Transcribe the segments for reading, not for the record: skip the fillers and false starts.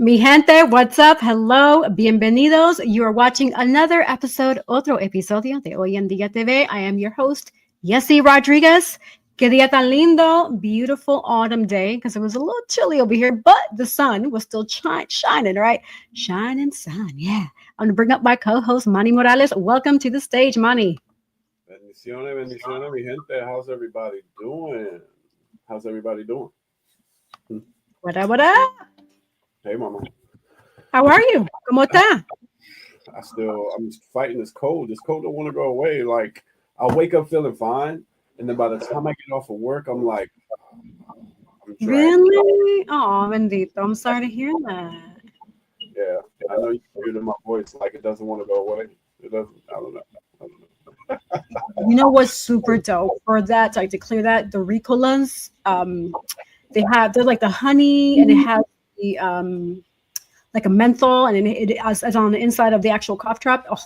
Mi gente, what's up? Hello, bienvenidos. You are watching another episode, otro episodio de Hoy en Día TV. I am your host, Yessie Rodriguez. Que día tan lindo, beautiful autumn day, because it was a little chilly over here, but the sun was still shining, right? Shining sun, yeah. I'm going to bring up my co-host, Manny Morales. Welcome to the stage, Manny. Bendiciones, bendiciones, mi gente. How's everybody doing? How's everybody doing? What up, what up? Hey, mama. How are you? ¿Cómo está? I'm fighting this cold. This cold don't want to go away. Like, I'll wake up feeling fine, and then by the time I get off of work, I'm like, I'm dragged. Really? Oh, bendito. I'm sorry to hear that. Yeah, I know you can hear it in my voice. Like, it doesn't want to go away. It doesn't. I don't know. You know what's super dope for that? Like to clear that, the Ricolas, they're like the honey, and it has the like a menthol, and it's on the inside of the actual cough drop. Oh,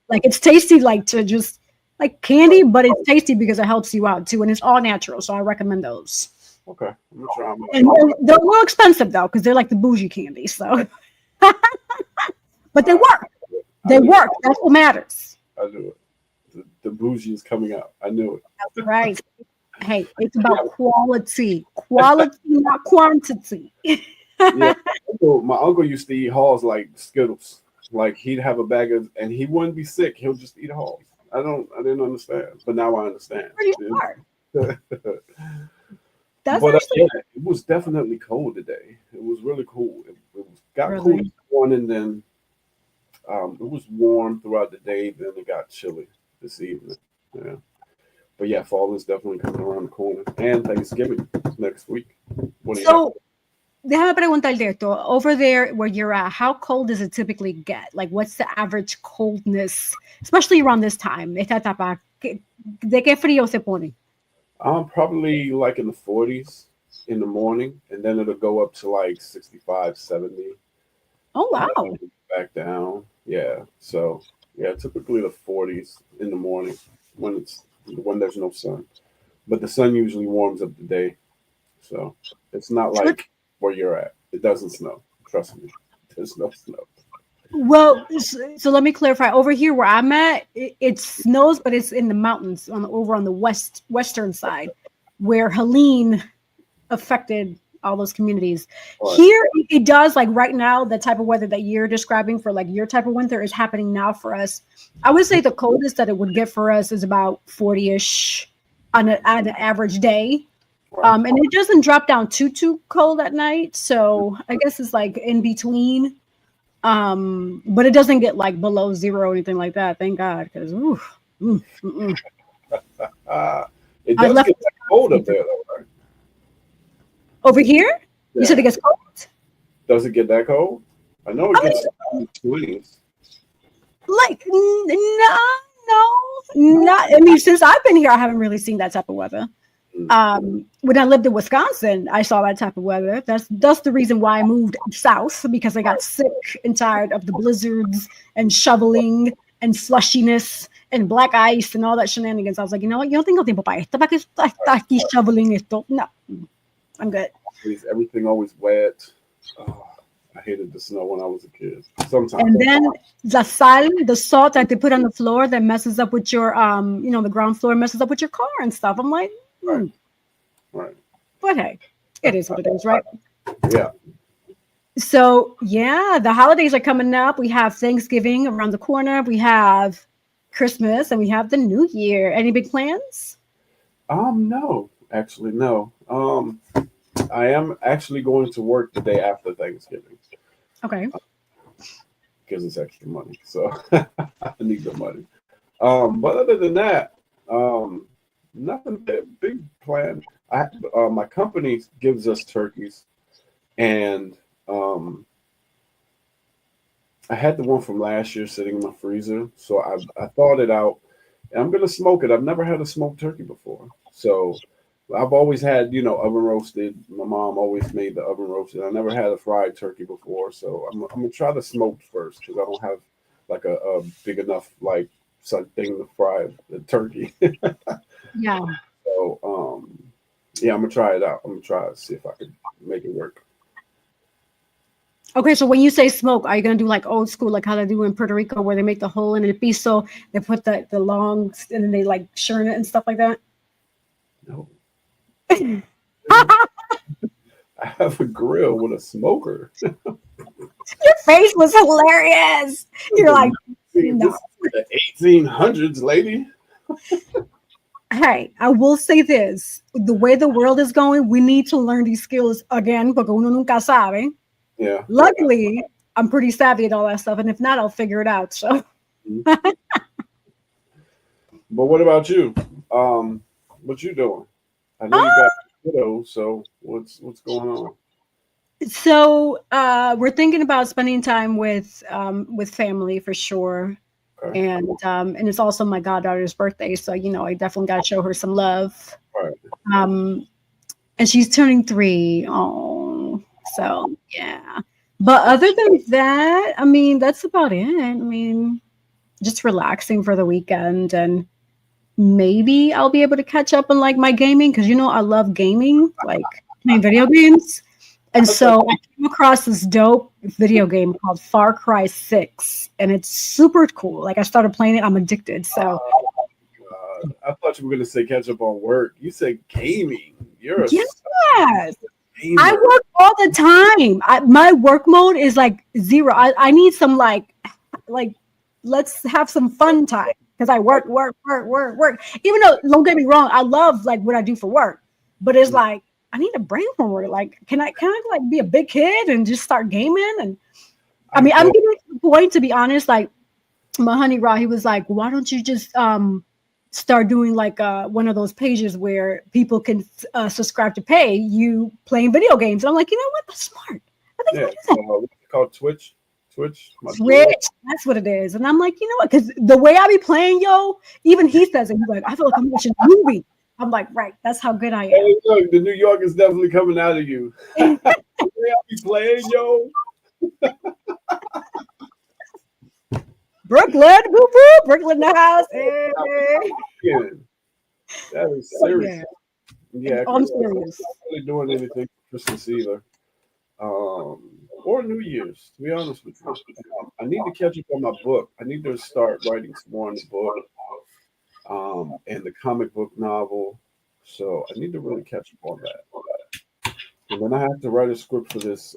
like it's tasty, like to just like candy, but it's tasty because it helps you out too, and it's all natural. So I recommend those. Okay, I'm gonna try them. And they're a little expensive though, because they're like the bougie candy. So, but they work. They work. That's what matters. I knew it. The bougie is coming out. I knew it. That's right. Hey, it's about quality, not quantity. Yeah, my uncle used to eat Halls like Skittles. Like he'd have a bag of, and he wouldn't be sick. He'll just eat Halls. I didn't understand, but now I understand. Pretty smart. That's But actually yeah, it was definitely cold today. It was really cool. Got Really? cool this morning, then it was warm throughout the day. Then it got chilly this evening. Yeah, but yeah, fall is definitely coming around the corner, and Thanksgiving next week. What do you so. Déjame preguntarte esto. Over there where you're at, how cold does it typically get? Like, what's the average coldness, especially around this time? Esta etapa, ¿de qué frío se pone? Probably like in the 40s in the morning, and then it'll go up to like 65, 70. Oh, wow. Back down. Yeah. So yeah, typically the 40s in the morning when there's no sun. But the sun usually warms up the day. So it's not like where you're at. It doesn't snow. Trust me. There's no snow. Well, so let me clarify. Over here where I'm at, it snows, but it's in the mountains over on the western side, where Helene affected all those communities. Right. Here, it does, like right now, the type of weather that you're describing for like your type of winter is happening now for us. I would say the coldest that it would get for us is about 40-ish on an average day. And it doesn't drop down too cold at night. So I guess it's like in between. But it doesn't get like below zero or anything like that. Thank God. Because it does get that cold up there though, right? Over here? Yeah. You said it gets cold? Does it get that cold? I know it gets in the 20s. Like, no. Not. I mean, since I've been here, I haven't really seen that type of weather. When I lived in Wisconsin, I saw that type of weather. That's the reason why I moved south, because I got sick and tired of the blizzards and shoveling and slushiness and black ice and all that shenanigans. I was like, you know what? Yo no tengo tiempo para esto. ¿Para qué está aquí shoveling esto? No, I'm good. Everything always wet. Oh, I hated the snow when I was a kid. Sometimes. And then the salt that they put on the floor that messes up with your, the ground floor messes up with your car and stuff. I'm like, Right. But hey, it is what it is, right? Yeah. So yeah, the holidays are coming up. We have Thanksgiving around the corner. We have Christmas, and we have the New Year. Any big plans? No, actually, no. I am actually going to work the day after Thanksgiving. Okay. Because it's extra money, so I need the money. But other than that, nothing big plan. My company gives us turkeys, and I had the one from last year sitting in my freezer, so I thawed it out, and I'm gonna smoke it. I've never had a smoked turkey before, so I've always had oven roasted. My mom always made the oven roasted. I never had a fried turkey before, so I'm gonna try the smoked first because I don't have like a big enough like thing to fry the turkey. Yeah. So yeah, I'm gonna try it out. I'm gonna try to see if I can make it work. Okay, so when you say smoke, are you gonna do like old school, like how they do in Puerto Rico, where they make the hole in the piso, they put the longs, and then they like churn it and stuff like that? No, Your I have a grill with a smoker. face was hilarious. You're like, This no. is the 1800s, lady. Hey, I will say this: the way the world is going, we need to learn these skills again, porque uno nunca sabe. Yeah. Luckily, I'm pretty savvy at all that stuff, and if not, I'll figure it out. So, But what about you? What you doing? I know you got kiddos, so what's going on? we're thinking about spending time with family for sure. Okay. And it's also my goddaughter's birthday, so I definitely got to show her some love. All right. And she's turning 3. Oh, so yeah. But other than that, I mean, that's about it. I mean, just relaxing for the weekend, and maybe I'll be able to catch up on like my gaming because I love gaming, like playing video games. And so I came across this dope video game called Far Cry 6, and it's super cool. Like I started playing it, I'm addicted. So I thought you were gonna say catch up on work. You said gaming. You're a yes, gamer. I work all the time. My work mode is like 0. I need some like let's have some fun time because I work. Even though don't get me wrong, I love like what I do for work, but it's like I need a brain from work. Like, can I like be a big kid and just start gaming? And I mean, I'm getting to the point, to be honest. Like my honey Raw, he was like, "Why don't you just start doing like one of those pages where people can subscribe to pay you playing video games?" And I'm like, you know what? That's smart. I think I'll do that. What's it called? Twitch. Twitch, that's what it is. And I'm like, you know what? Because the way I be playing, even he says it. He's like, I feel like I'm watching a movie. I'm like, right, that's how good I am. Hey, look, the New York is definitely coming out of you. The way I be playing, yo. Brooklyn, woo woo, Brooklyn in the house. Hey. That is serious. Yeah, I'm serious. I'm not really doing anything for Christmas either. Or New Year's, to be honest with you. I need to catch up on my book. I need to start writing some more in the book. And the comic book novel. So I need to really catch up on that. And then I have to write a script for this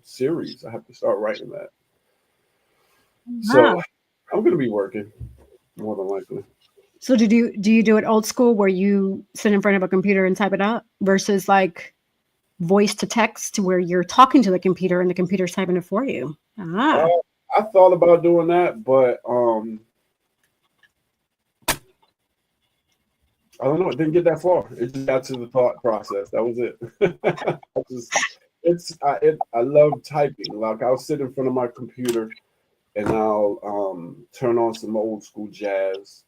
series. I have to start writing that. So I'm gonna be working more than likely. So do you do it old school where you sit in front of a computer and type it out versus like voice to text where you're talking to the computer and the computer's typing it for you? I thought about doing that, but I don't know. It didn't get that far. It just got to the thought process. That was it. I love typing. Like I'll sit in front of my computer and I'll turn on some old school jazz.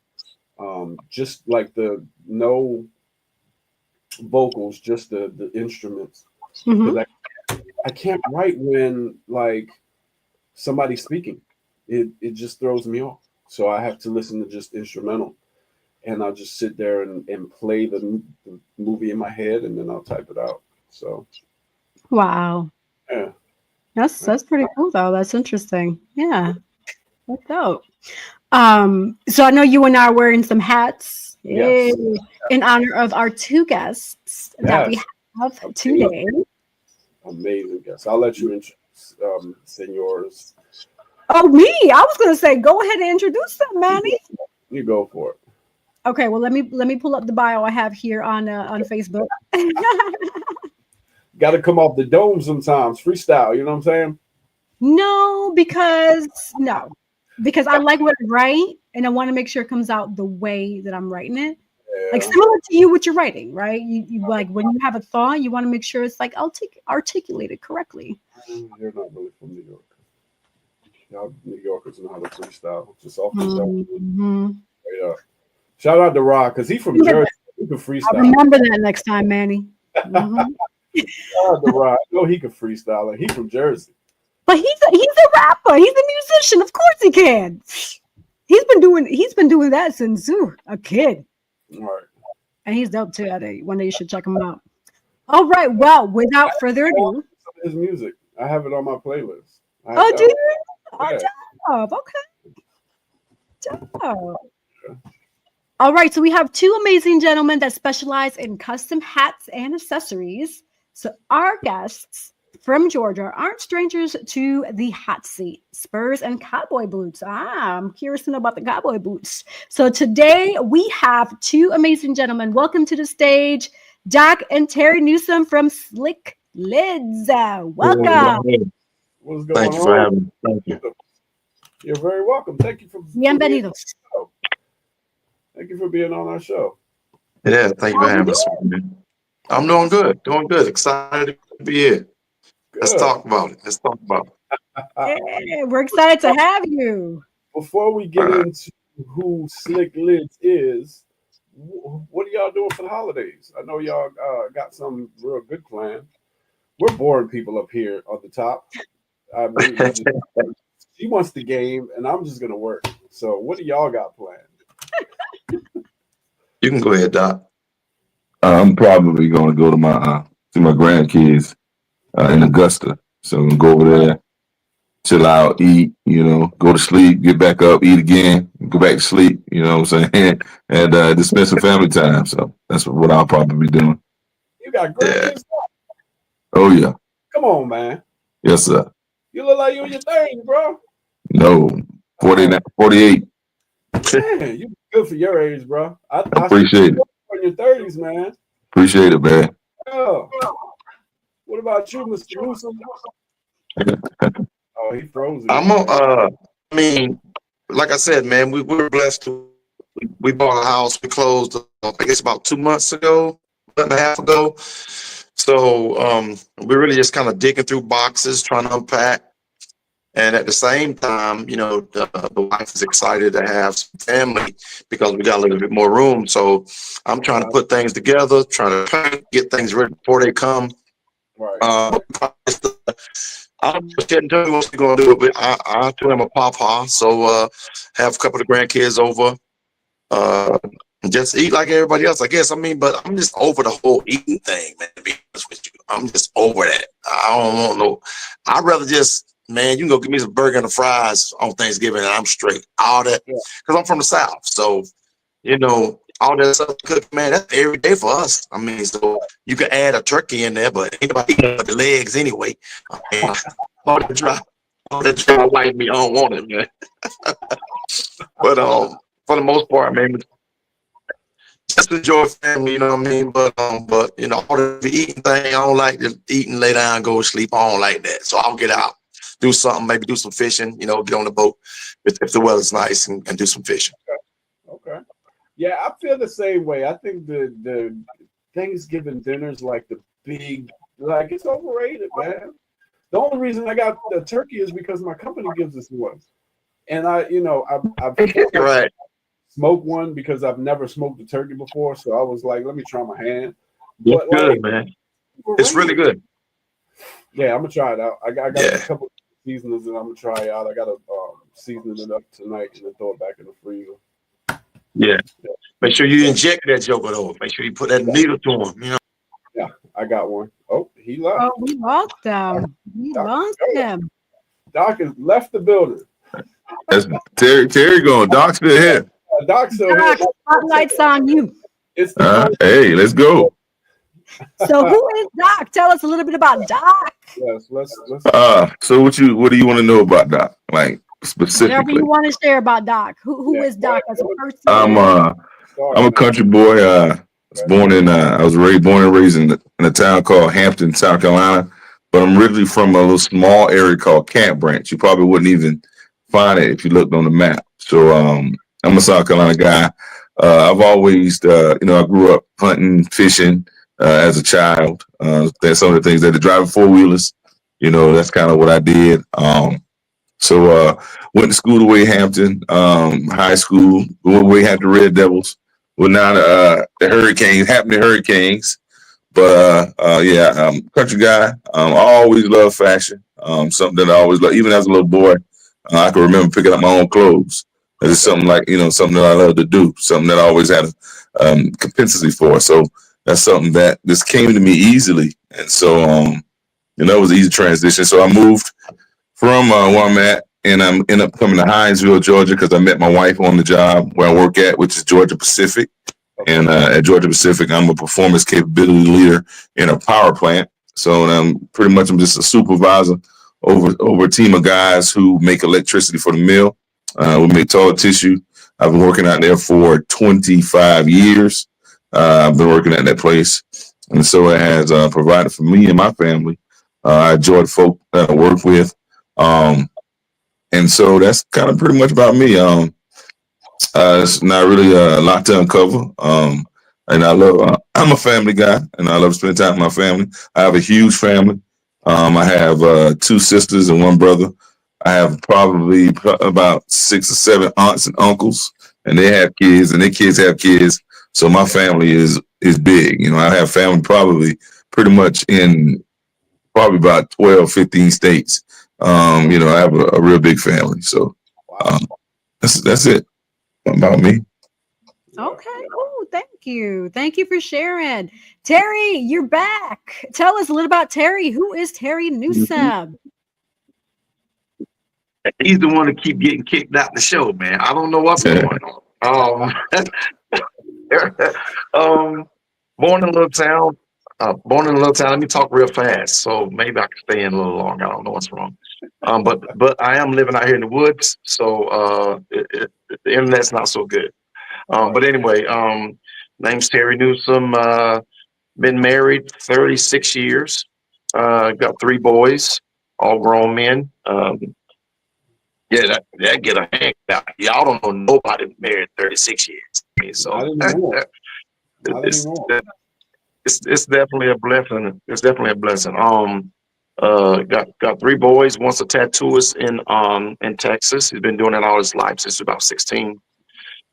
Just like the no vocals, just the instruments. Mm-hmm. I can't write when like somebody's speaking. It just throws me off. So I have to listen to just instrumental. And I'll just sit there and play the movie in my head, and then I'll type it out. So, wow, yeah, that's pretty cool though. That's interesting. Yeah, that's dope. So I know you and I are wearing some hats in honor of our 2 guests that we have today. Amazing guests. I'll let you introduce senors. Oh, me? I was gonna say, go ahead and introduce them, Manny. You go for it. Okay, well let me pull up the bio I have here on Facebook. Got to come off the dome sometimes, freestyle. You know what I'm saying? No, because I like what I write, and I want to make sure it comes out the way that I'm writing it. Yeah. Like similar to you, what you're writing, right? You like when you have a thought, you want to make sure it's like articulated correctly. You're not really from New York. Y'all New Yorkers know how to freestyle, just off the dome. Yeah. Shout out to Rock because he's from Jersey. He can freestyle. I'll remember that next time, Manny. Mm-hmm. Shout out to Rock. I know he can freestyle. Like, he's from Jersey. But he's a rapper. He's a musician. Of course he can. He's been doing that since a kid. All right. And he's dope too. One day you should check him out. All right. Well, without further ado, his music. I have it on my playlist. I Oh, do download. you? Oh, Yeah. job. Okay. Job. All right. So we have two amazing gentlemen that specialize in custom hats and accessories. So our guests from Georgia aren't strangers to the hot seat, spurs, and cowboy boots. I'm curious to know about the cowboy boots. So today we have two amazing gentlemen. Welcome to the stage, Doc and Terry Newsom from Slick Lids. Welcome. What's going Thank you for on? having me. Thank you. You're very welcome. Thank you for being on Bienvenidos. the show. Thank you for being on our show. Yeah, thank you How for you having us. I'm doing good. Doing good. Excited to be here. Let's Good. talk about it. Let's talk about it. Yeah, we're excited to have you. Before we get into who Slick Lidz is, what are y'all doing for the holidays? I know y'all got some real good plan. We're boring people up here on the top. She wants the game, and I'm just gonna work. So, what do y'all got planned? You can go ahead, Doc. I'm probably going to go to my grandkids in Augusta. So I'm gonna go over there, chill out, eat, go to sleep, get back up, eat again, go back to sleep. You know what I'm saying? And just spend some family time. So that's what I'll probably be doing. You got grandkids? Oh yeah. Come on, man. Yes, sir. You look like you're in your 30s, bro. No, 49, 48. Man, you good for your age, bro. I Appreciate it. In your 30s, man. Appreciate it, man. Yeah. What about you, Mr. Newsom? Oh, he froze. I mean, like I said, man, we're blessed to. We bought a house. We closed, I guess, about 2 months ago, month and a half ago. So we're really just kind of digging through boxes, trying to unpack. And at the same time, the wife is excited to have some family because we got a little bit more room. So I'm trying to put things together, trying to get things ready before they come. Right. I don't tell me what we're going to do, but I told him a papa. So have a couple of grandkids over. Just eat like everybody else, I guess. I mean, but I'm just over the whole eating thing, man, to be honest with you. I'm just over that. I don't want no. I'd rather just, man, you can go give me some burger and the fries on Thanksgiving and I'm straight. All that, because I'm from the South. So, all that stuff cook, man, that's every day for us. I mean, so you can add a turkey in there, but ain't nobody eating but the legs anyway. I mean, all that dry white meat, I don't want it, man. But for the most part, man, just enjoy family, you know what I mean? But all the eating thing, I don't like to eat and lay down, go to sleep. I don't like that. So I'll get out, do something, maybe do some fishing, get on the boat if the weather's nice and do some fishing. Okay. Yeah, I feel the same way. I think the Thanksgiving dinner's like the big, it's overrated, man. The only reason I got the turkey is because my company gives us one. And I've right. smoked one because I've never smoked a turkey before. So I was like, let me try my hand. It's good, man. It's really good. Yeah, I'm going to try it out. I got a couple of seasonings that I'm going to try out. I got to season it up tonight and then throw it back in the freezer. Yeah. Make sure you inject that joker though. Make sure you put that needle to him, Yeah, I got one. Oh, he left. Oh, we lost them. We lost them. Doc has left the building. That's Terry going. Doc's still here. Doc's still Doc, here. spotlight's on you. It's hey, let's go. So who is Doc? Tell us a little bit about Doc. Yes, let's. So what do you want to know about Doc? Like specifically. Whatever you want to share about Doc. Who is Doc as a person? I'm a country boy. I was born and raised in a town called Hampton, South Carolina. But I'm originally from a little small area called Camp Branch. You probably wouldn't even find it if you looked on the map. So I'm a South Carolina guy. I've always, I grew up hunting, fishing as a child. That's some of the things that driving 4-wheelers. That's kind of what I did. So went to school the way Hampton, high school, the way Hampton Red Devils. Well, now the Hurricanes. But country guy. I always loved fashion. Something that I always loved. Even as a little boy, I can remember picking up my own clothes. It's something something that I love to do. Something that I always had a compensatory for. So that's something that just came to me easily. And so And that was an easy transition. So I moved from where I'm at, and I'm ended up coming to Hinesville, Georgia, because I met my wife on the job where I work at, which is Georgia Pacific. And at Georgia Pacific, I'm a performance capability leader in a power plant. So I'm just a supervisor over a team of guys who make electricity for the mill. We make toilet tissue. I've been working out there for 25 years. I've been working at that place. And so it has provided for me and my family. I enjoy the folk that I work with. And so that's kind of pretty much about me. It's not really a lot to uncover. And I'm a family guy, and I love spending time with my family. I have a huge family. I have 2 sisters and 1 brother. I have probably about 6 or 7 aunts and uncles, and they have kids, and their kids have kids. So my family is big. You know, I have family probably pretty much in probably about 12, 15 states. You know, I have a real big family. So that's it about me. Okay. Oh, thank you. Thank you for sharing. Terry, you're back. Tell us a little about Terry. Who is Terry Newsome? He's the one to keep getting kicked out the show, man. I don't know what's going on. Born in a little town. Let me talk real fast, so maybe I can stay in a little longer. I don't know what's wrong. But I am living out here in the woods, so the internet's not so good. But anyway, name's Terry Newsome. Been married 36 years. Got 3 boys, all grown men. Yeah, that get a hand out. Y'all don't know nobody married 36 years. So it's definitely a blessing. It's definitely a blessing. Got 3 boys. One's a tattooist in Texas. He's been doing it all his life since about 16.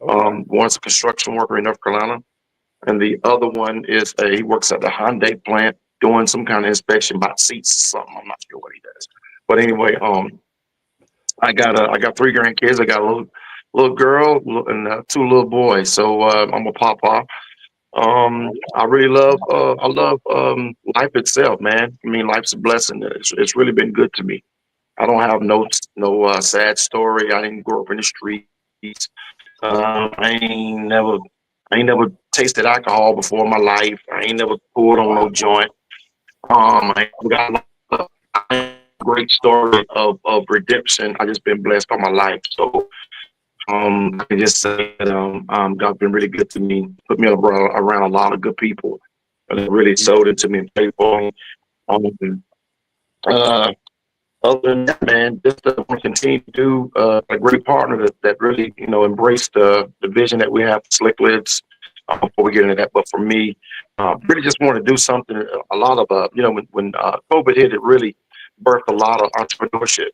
One's a construction worker in North Carolina, and the other one is he works at the Hyundai plant doing some kind of inspection about seats or something. I'm not sure what he does, but anyway, I got 3 grandkids. I got a little girl and 2 little boys. So I'm a papa. I really love life itself, man. I mean, life's a blessing. It's really been good to me. I don't have no sad story. I didn't grow up in the streets. I ain't never tasted alcohol before in my life. I ain't never pulled on no joint. I got a great story of redemption. I just been blessed all my life. So I can just say that God's been really good to me. Put me around a lot of good people that really sold into me and paid for me. Other than that, man, just want to continue to do a great partner that really, embraced the vision that we have for Slick Lidz. Before we get into that, but for me, really just want to do something. A lot of, when COVID hit, it really birthed a lot of entrepreneurship.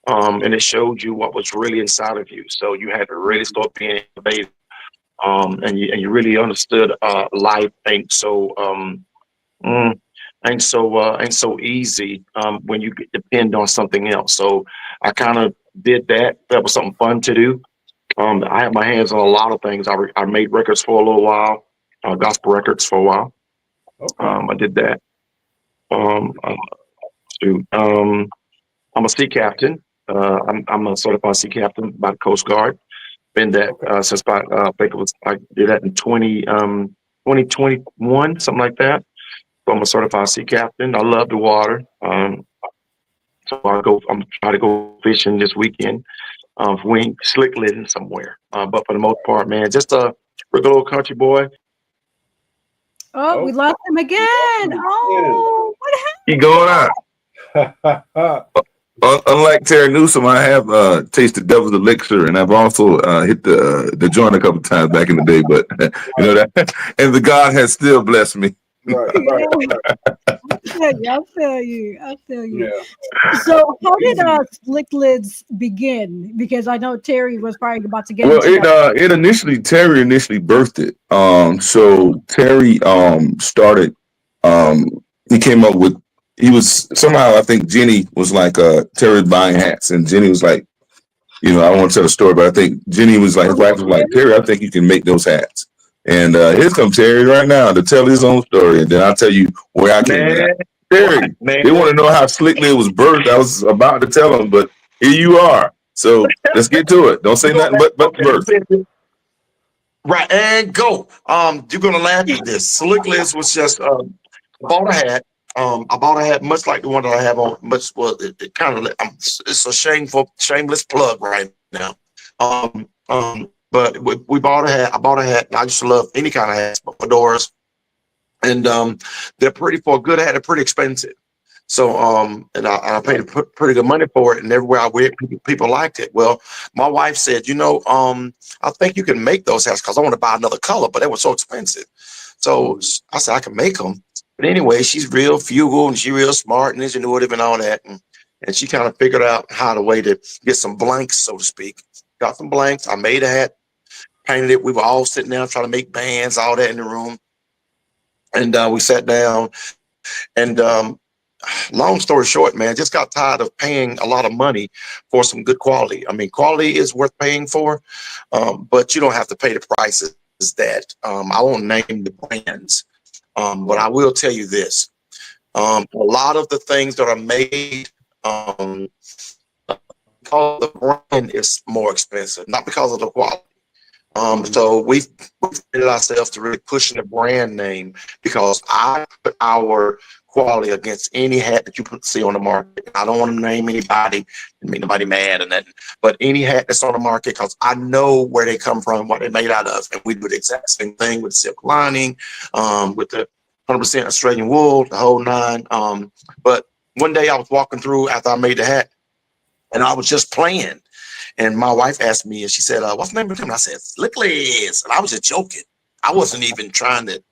And it showed you what was really inside of you. So you had to really start being innovative. And you really understood life ain't so easy when you depend on something else. So I kind of did that. That was something fun to do. I had my hands on a lot of things. I made records for a little while, gospel records for a while. Okay. I did that. I'm a sea captain. I'm a certified sea captain by the Coast Guard. Been that since about I did that in 2021, something like that. So I'm a certified sea captain. I love the water. So I'm trying to go fishing this weekend. We Slick Lidz somewhere. But for the most part, man, just a regular old country boy. Oh, we lost him again. Oh, what happened? He going out. Unlike Terry Newsome, I have tasted devil's elixir, and I've also hit the joint a couple times back in the day. But that, and the God has still blessed me. Right. I feel you. Yeah. So, how did Slick Lidz begin? Because I know Terry was probably about to get. Well, Terry initially birthed it. So Terry started. He came up with. He was somehow, I think Jenny was like, Terry buying hats, and Jenny was like, I don't want to tell the story, but I think Jenny was like, his wife was like, Terry, I think you can make those hats. And here comes Terry right now to tell his own story, and then I'll tell you where I came from. Terry, Man, they want to know how Slick Lidz was birthed. I was about to tell them, but here you are. So let's get to it. Don't say nothing but the birth. right, and go. You're gonna laugh at this. Slick Lidz was just bought a hat. I bought a hat much like the one that I have on. Much well, it kind of it's a shameless plug right now. But we bought a hat. I bought a hat. I used to love any kind of hats, but fedoras, and they're pretty for a good hat. They're pretty expensive. So and I paid pretty good money for it, and everywhere I went, people liked it. Well, my wife said, I think you can make those hats because I want to buy another color, but they were so expensive. So I said I can make them. But anyway, she's real frugal and she's real smart and ingenuitive and all that, and she kind of figured out how the way to get some blanks, so to speak. Got some blanks. I made a hat, painted it. We were all sitting down trying to make bands, all that in the room, and we sat down and. Long story short, man, just got tired of paying a lot of money for some good quality. I mean, quality is worth paying for, but you don't have to pay the prices that I won't name the brands, but I will tell you this. A lot of the things that are made because the brand is more expensive, not because of the quality. So we've committed ourselves to really pushing the brand name because I put our quality against any hat that you see on the market. I don't want to name anybody and make nobody mad and nothing, but any hat that's on the market because I know where they come from, what they're made out of, and we do the exact same thing with silk lining, with the 100% Australian wool, the whole nine. But one day I was walking through after I made the hat, and I was just playing. And my wife asked me, and she said, what's the name of him? And I said, Slick Lidz. And I was just joking. I wasn't even trying to.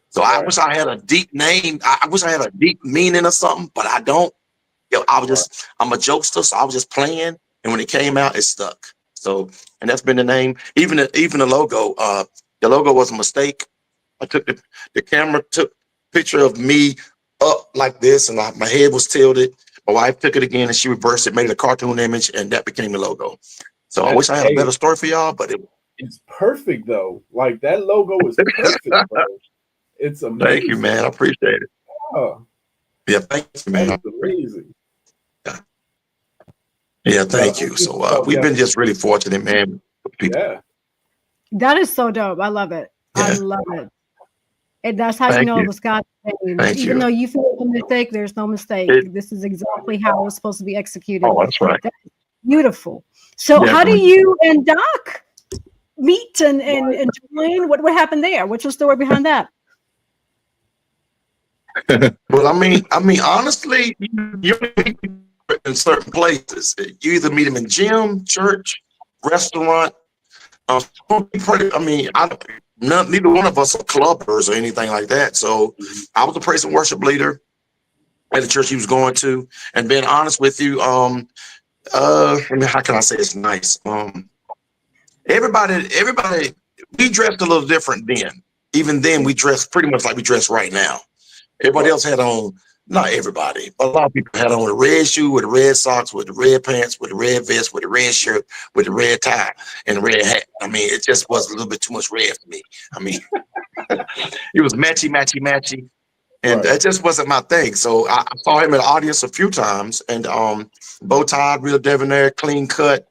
So I wish I had a deep name. I wish I had a deep meaning or something, but I don't. I'm a jokester, so I was just playing. And when it came out, it stuck. So, and that's been the name. Even the logo, the logo was a mistake. I took the camera, took a picture of me up like this, and my head was tilted. My wife took it again and she reversed it, made it a cartoon image, and that became the logo. So I wish I had a better story for y'all, but it's perfect though. Like that logo is perfect, bro. It's amazing. Thank you, man. I appreciate it. Oh, yeah, thank you, man. That's amazing. Yeah, thank you. So we've been just really fortunate, man. Yeah. That is so dope. I love it. Yeah. I love it. And that's how you know it was God's name. Even though you feel a mistake, there's no mistake. This is exactly how it was supposed to be executed. Oh, that's right. That's beautiful. So how do you and Doc meet and join? What happened there? What's your story behind that? Well, I mean, honestly, you meet in certain places. You either meet them in gym, church, restaurant. Neither one of us are clubbers or anything like that. So I was a praise and worship leader at the church he was going to. And being honest with you, how can I say it's nice? Everybody, we dressed a little different then. Even then, we dressed pretty much like we dress right now. Everybody else had on, not everybody, but a lot of people had on the red shoe with the red socks, with the red pants, with the red vest, with the red shirt, with the red tie, and the red hat. I mean, it just was a little bit too much red for me. I mean, it was matchy. And that just wasn't my thing. So I saw him in the audience a few times, and bow tied, real debonair, clean cut,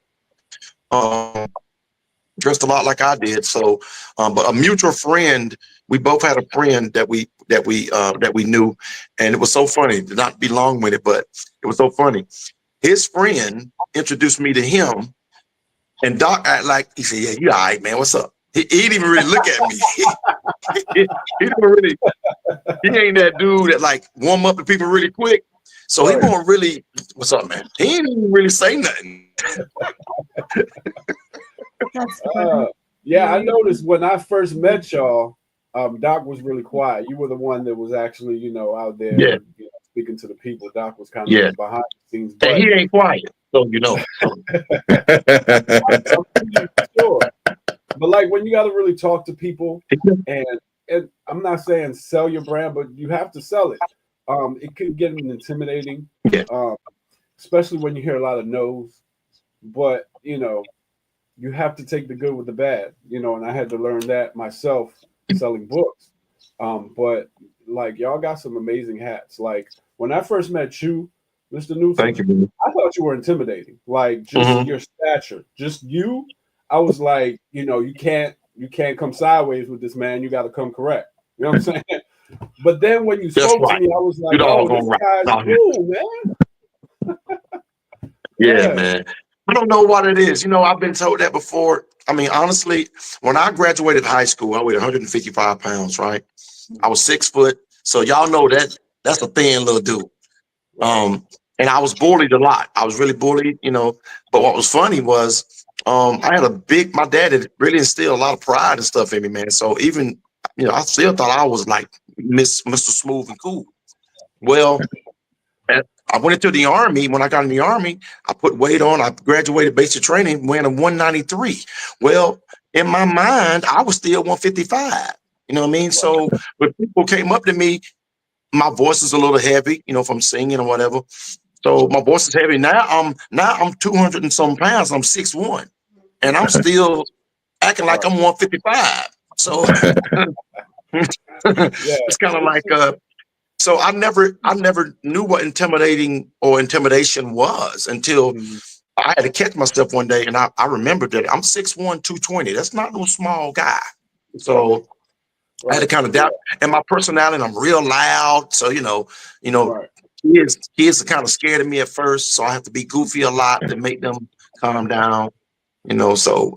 dressed a lot like I did. So, but a mutual friend, we both had a friend that we knew, and it was so funny. To not be long with it, but it was so funny. His friend introduced me to him, and Doc act like he said, "Yeah, you all right, man? What's up?" He didn't even really look at me. he didn't really. He ain't that dude that like warm up to people really quick. So he won't really. What's up, man? He didn't even really say nothing. Yeah, I noticed when I first met y'all. Doc was really quiet. You were the one that was actually, out there speaking to the people. Doc was kind of behind the scenes. But he ain't quiet, so Sure. But like when you got to really talk to people, and I'm not saying sell your brand, but you have to sell it. It can get intimidating, especially when you hear a lot of no's. But you have to take the good with the bad. And I had to learn that myself. Selling books, but like y'all got some amazing hats. Like when I first met you, Mr. Newsom, Thank you. I thought you were intimidating. Like just your stature, just you. I was like, you can't come sideways with this man. You got to come correct. You know what I'm saying? But then when you spoke to me, I was like, oh, this guy's cool, man. Yeah, man. I don't know what it is. I've been told that before. I mean, honestly, when I graduated high school, I weighed 155 pounds, right? I was 6 foot. So y'all know that's a thin little dude. And I was bullied a lot. I was really bullied, But what was funny was I had my dad had really instilled a lot of pride and stuff in me, man. So even, I still thought I was like Mr. Smooth and cool. Well, I went into the Army. When I got in the Army, I put weight on. I graduated basic training, weighing a 193. Well, in my mind, I was still 155. You know what I mean? So when people came up to me, my voice is a little heavy, from singing or whatever. So my voice is heavy. Now I'm 200 and some pounds. I'm 6'1", and I'm still acting like I'm 155. So it's kind of like so I never knew what intimidation was until I had to catch myself one day, and I remembered that I'm 6'1", 220. That's not no small guy. So I had to kind of doubt, and my personality, I'm real loud. So kids are kind of scared of me at first, so I have to be goofy a lot to make them calm down. So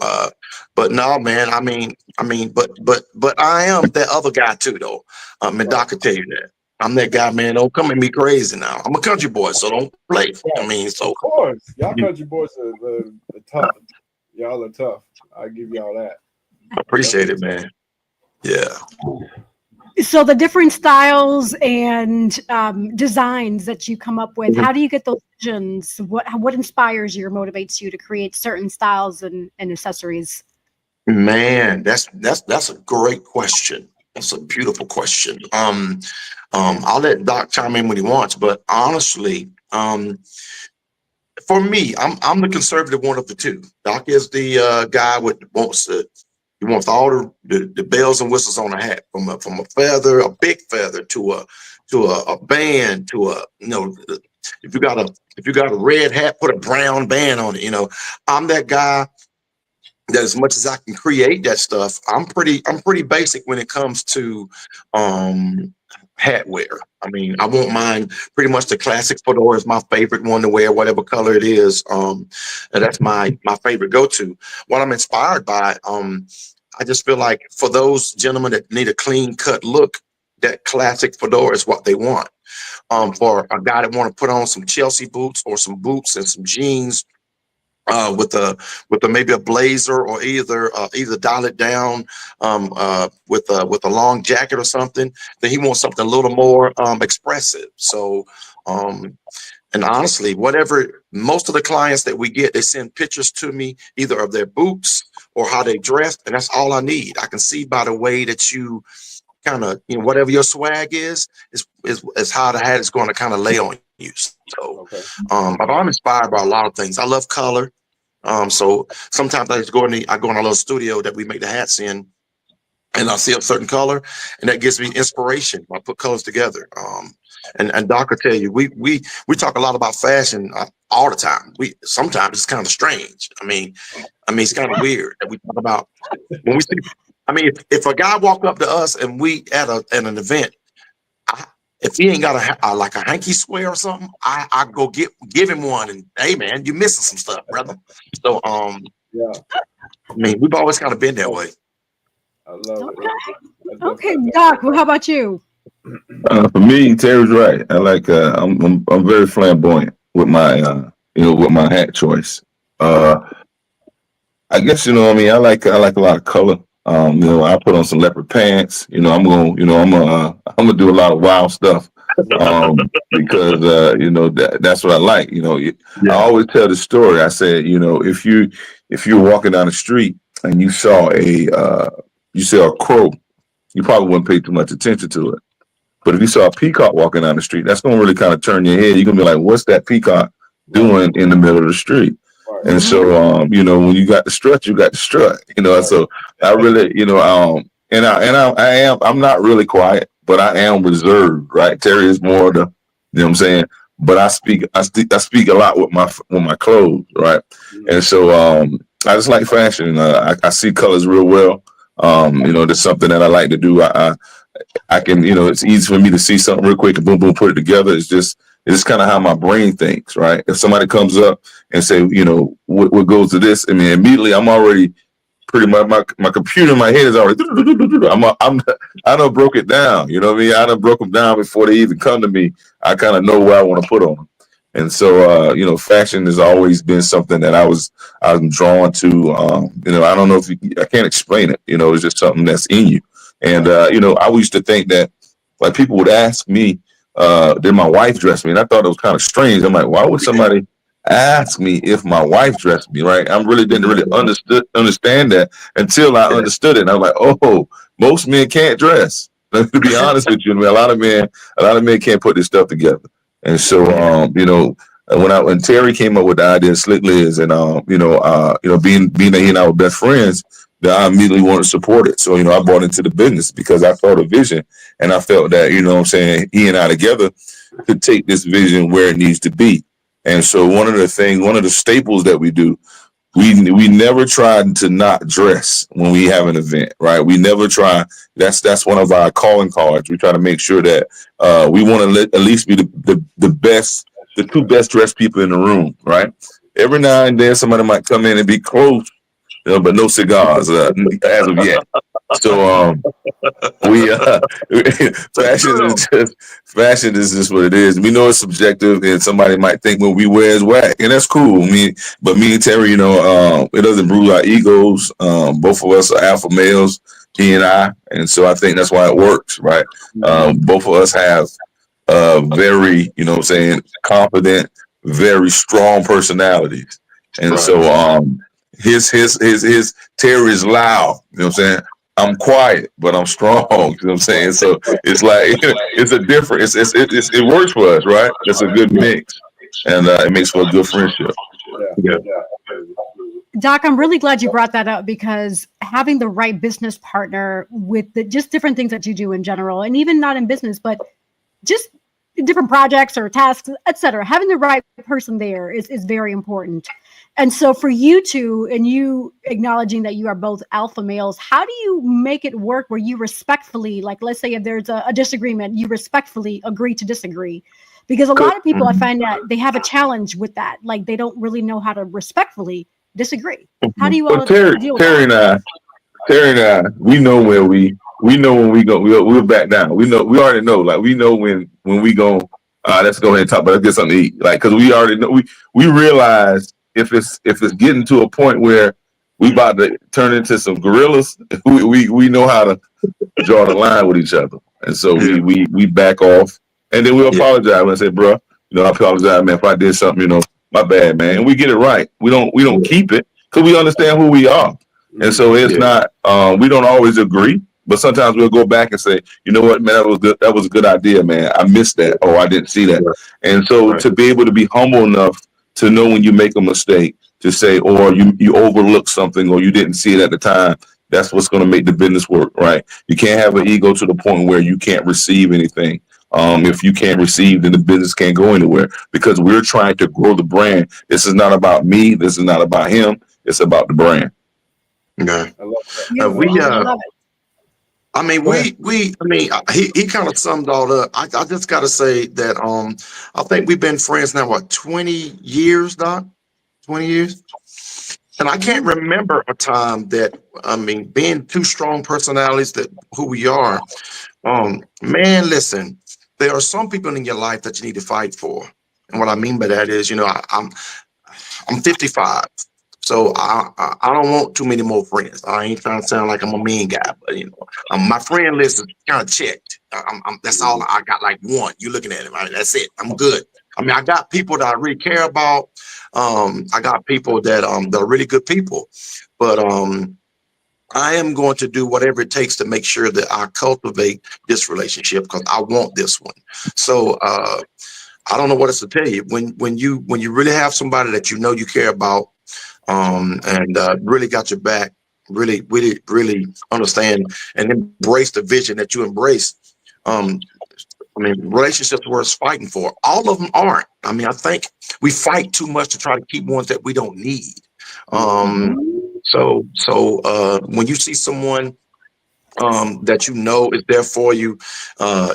but no, man. I mean, but I am that other guy too, though. And Doc could tell you that. I'm that guy, man. Don't come at me crazy now. I'm a country boy, so don't play. I mean, so of course, y'all country boys are tough. Y'all are tough. I give y'all that. I appreciate it, man. Yeah. So the different styles and designs that you come up with, how do you get those visions? What inspires you or motivates you to create certain styles and accessories? Man, that's a great question. That's a beautiful question. I'll let Doc chime in when he wants, but honestly, for me, I'm the conservative one of the two. Doc is the guy he wants all the bells and whistles on a hat, from a feather, a big feather, to a band, to a if you got a red hat, put a brown band on it. I'm that guy that as much as I can create that stuff, I'm pretty basic when it comes to hat wear. I mean, I won't mind pretty much the classic fedora is my favorite one to wear, whatever color it is. And that's my favorite go-to. What I'm inspired by, I just feel like for those gentlemen that need a clean cut look, that classic fedora is what they want. For a guy that want to put on some Chelsea boots or some boots and some jeans, with maybe a blazer, or either dial it down with a long jacket or something, then he wants something a little more expressive. So and honestly, most of the clients that we get, they send pictures to me either of their boots or how they dress, and that's all I need. I can see by the way that you kind of, whatever your swag is how the hat is going to kind of lay on you. So but I'm inspired by a lot of things. I love color. So sometimes I go in a little studio that we make the hats in, and I see a certain color, and that gives me inspiration. I put colors together. And Doc will tell you, we talk a lot about fashion all the time. Sometimes it's kind of strange. I mean, it's kind of weird that we talk about when we see. I mean, if a guy walk up to us and we at an event, if he ain't got a hanky square or something, I go give him one, and hey man, you missing some stuff, brother. So yeah. I mean, we've always kind of been that way. I love it. Okay, Doc. Well, how about you? For me, Terry's right. I like. I'm very flamboyant with my with my hat choice. I guess I like a lot of color. I put on some leopard pants. I'm gonna do a lot of wild stuff because that's what I like. I always tell the story. I said, if you're walking down the street and you saw a crow, you probably wouldn't pay too much attention to it. But if you saw a peacock walking down the street, that's gonna really kind of turn your head. You're gonna be like, what's that peacock doing in the middle of the street? And so, when you got the strut, you got the strut, so I really, I'm not really quiet, but I am reserved, right? Terry is more the, you know what I'm saying? But I speak a lot with my clothes, right? And so I just like fashion. I see colors real well. There's something that I like to do. I can, it's easy for me to see something real quick and boom, boom, put it together. It's just kind of how my brain thinks, right? If somebody comes up and say, what goes to this, I mean, immediately I'm already pretty much my computer in my head is already. I done broke it down. You know what I mean? I done broke them down before they even come to me. I kind of know where I want to put on them. And so, fashion has always been something that I'm drawn to. I don't know I can't explain it. It's just something that's in you. And, I used to think that like people would ask me, did my wife dress me? And I thought it was kind of strange. I'm like, why would somebody ask me if my wife dressed me? Right. I didn't really understand that until I understood it. And I'm like, oh, most men can't dress. To be honest with you, I mean, a lot of men can't put this stuff together. And so, when Terry came up with the idea of Slick Lidz and, being that he and I were best friends, that I immediately wanted to support it. So, I bought into the business because I saw the vision and I felt that, he and I together could take this vision where it needs to be. And so one of the staples that we do, we never try to not dress when we have an event, right? We never try. That's one of our calling cards. We try to make sure that we want to at least be the two best dressed people in the room, right? Every now and then somebody might come in and be close, but no cigars as of yet. So fashion is just what it is. We know it's subjective, and somebody might think what we wear is whack, and that's cool. But me and Terry, it doesn't bruise our egos. Both of us are alpha males, he and I, and so I think that's why it works, right? Both of us have very, confident, very strong personalities, and so his Terry is loud. You know what I'm saying? I'm quiet, but I'm strong. You know what I'm saying? So it's like it's a different. It works for us, right? It's a good mix, and it makes for a good friendship. Yeah. Doc, I'm really glad you brought that up because having the right business partner with just different things that you do in general, and even not in business, but just different projects or tasks, etc. Having the right person there is very important. And so for you two, and you acknowledging that you are both alpha males, how do you make it work where you respectfully, like let's say if there's a disagreement, you respectfully agree to disagree? Because a lot of people, I find that they have a challenge with that. Like they don't really know how to respectfully disagree. How do you all deal with that? Terry and I, we know when we go, we'll back down. We already know, like we know when we go, let's go ahead and talk about, let's get something to eat. Like, cause we already know, we realize if it's getting to a point where we about to turn into some gorillas, we know how to draw the line with each other. And so we back off and then we'll apologize and say, bro, I apologize, man, if I did something, my bad, man. And we get it right. We don't keep it because we understand who we are. And so it's not, we don't always agree, but sometimes we'll go back and say, you know what, man, that was good. That was a good idea, man. I missed that. Oh, I didn't see that. And so to be able to be humble enough to know when you make a mistake, to say, or you overlook something, or you didn't see it at the time, that's what's going to make the business work, right? You can't have an ego to the point where you can't receive anything. If you can't receive, then the business can't go anywhere because we're trying to grow the brand. This is not about me. This is not about him. It's about the brand. Yeah. I love it. He kind of summed all up. I just got to say that I think we've been friends now, 20 years, Doc? 20 years? And I can't remember a time that, being two strong personalities that who we are, man, listen, there are some people in your life that you need to fight for. And what I mean by that is, I'm 55. So I don't want too many more friends. I ain't trying to sound like I'm a mean guy, but my friend list is kind of checked. That's all I got, like one. You looking at it, right? That's it. I'm good. I got people that I really care about. I got people that are really good people, but I am going to do whatever it takes to make sure that I cultivate this relationship because I want this one. So I don't know what else to tell you. When you really have somebody that you care about. And really got your back, really understand and embrace the vision that you embrace. I mean, relationships worth fighting for. All of them aren't. I mean, I think we fight too much to try to keep ones that we don't need. So when you see someone that you know is there for you,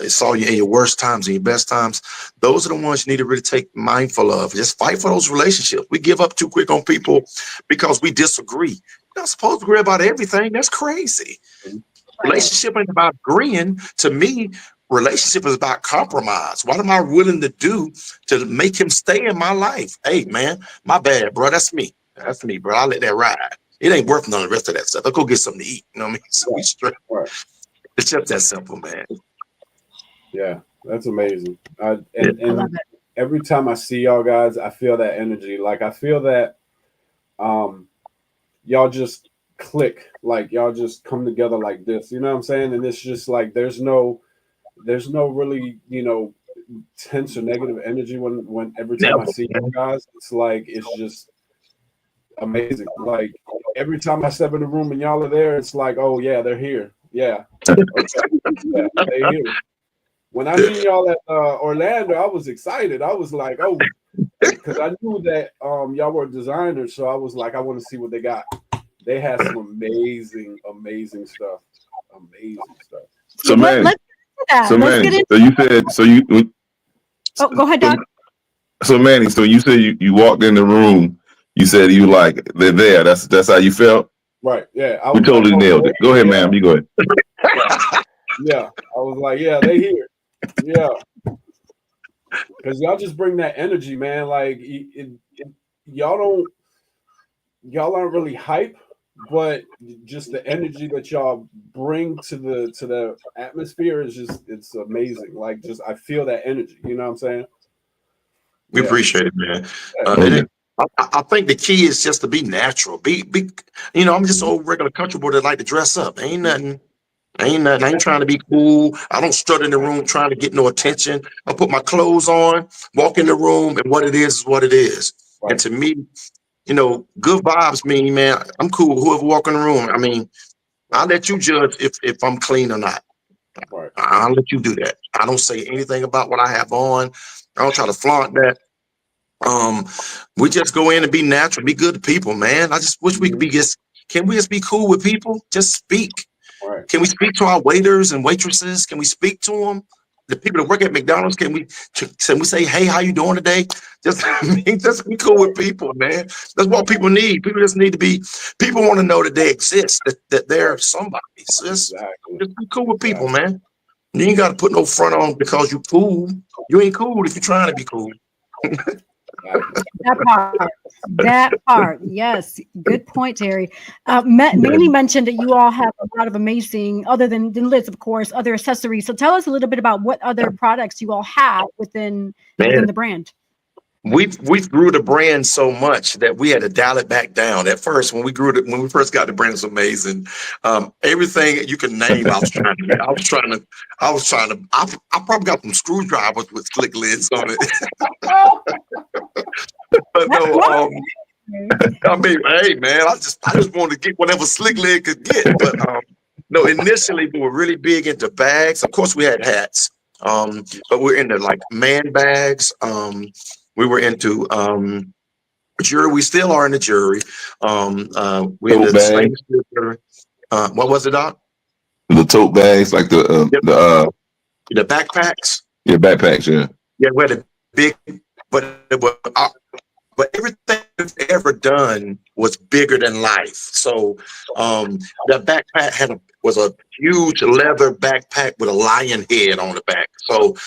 saw you in your worst times and your best times, those are the ones you need to really take mindful of. Just fight for those relationships. We give up too quick on people because we disagree. You're not supposed to agree about everything. That's crazy. Relationship ain't about agreeing. To me, relationship is about compromise. What am I willing to do to make him stay in my life? Hey, man, my bad, bro. That's me. That's me, bro. I'll let that ride. It ain't worth none of the rest of that stuff. I'll go get something to eat. You know what I mean? So we straight. Right. It's just that simple, man. Yeah, that's amazing. And every time I see y'all guys, I feel that energy. Like I feel that y'all just click, like y'all just come together like this. You know what I'm saying? And it's just like there's no really, tense or negative energy when every time I see you guys. It's like it's just amazing. Like every time I step in the room and y'all are there, it's like, oh yeah, they're here. Yeah. Okay. Yeah, they're here. When I seen y'all at Orlando, I was excited. I was like, oh, because I knew that y'all were designers, so I was like, I want to see what they got. They had some amazing stuff. Amazing stuff. So man, Oh, go ahead, Doc. So Manny, so you said you walked in the room. You said you like they're there. That's how you felt. Right. Yeah. You totally nailed it. Go ahead, ma'am. You go ahead. Yeah. I was like, yeah, they here. Yeah. Because y'all just bring that energy, man. Like y'all aren't really hype, but just the energy that y'all bring to the atmosphere is it's amazing. Like just I feel that energy. You know what I'm saying? We appreciate it, man. I think the key is just to be natural. Be I'm just an old regular country boy that like to dress up. Ain't nothing. I ain't trying to be cool. I don't strut in the room trying to get no attention. I put my clothes on, walk in the room, and what it is what it is. Right. And to me, good vibes mean, man, I'm cool with whoever walk in the room. I mean, I'll let you judge if I'm clean or not. Right. I'll let you do that. I don't say anything about what I have on. I don't try to flaunt that. We just go in and be natural, be good to people, man. I just wish we could can we just be cool with people? Just speak. Right. Can we speak to our waiters and waitresses? Can we speak to them? The people that work at McDonald's, can we say, hey, how you doing today? Just be cool with people, man. That's what people need. People just need to be, people want to know that they exist, that they're somebody. So just be cool with people, man. You ain't got to put no front on because you cool. You ain't cool if you're trying to be cool. That part, yes, good point, Terry. Manny mentioned that you all have a lot of amazing, other than Lidz, of course, other accessories. So tell us a little bit about what other products you all have within the brand. We've grew the brand so much that we had to dial it back down. At first, when we first got the brand, it was amazing. Everything you can name, I was trying to. I probably got some screwdrivers with Slick Lidz on it. But no, I mean, hey man, I just wanted to get whatever Slick Lidz could get. But no, initially we were really big into bags. Of course, we had hats, but we're into like man bags. We were into jewelry. We still are in the jewelry. We into the stainless steel jewelry. What was it, Doc? The tote bags, like the backpacks. Yeah, backpacks. Yeah. Yeah, we had a big, but everything we've ever done was bigger than life. So the backpack was a huge leather backpack with a lion head on the back. So.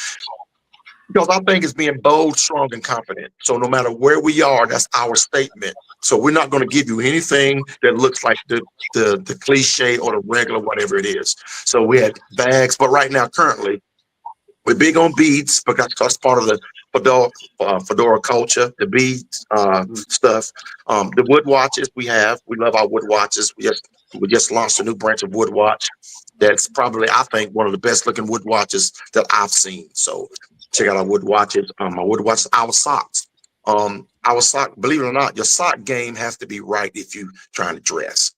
Because I think it's being bold, strong, and confident. So no matter where we are, that's our statement. So we're not going to give you anything that looks like the cliche or the regular, whatever it is. So we had bags, but right now, currently, we're big on beads because that's part of the fedora culture, the beads stuff. The wood watches we love our wood watches. We just launched a new branch of wood watch. That's probably, I think, one of the best looking wood watches that I've seen. So check out our wood watches. Our socks. Our sock, believe it or not, your sock game has to be right if you're trying to dress.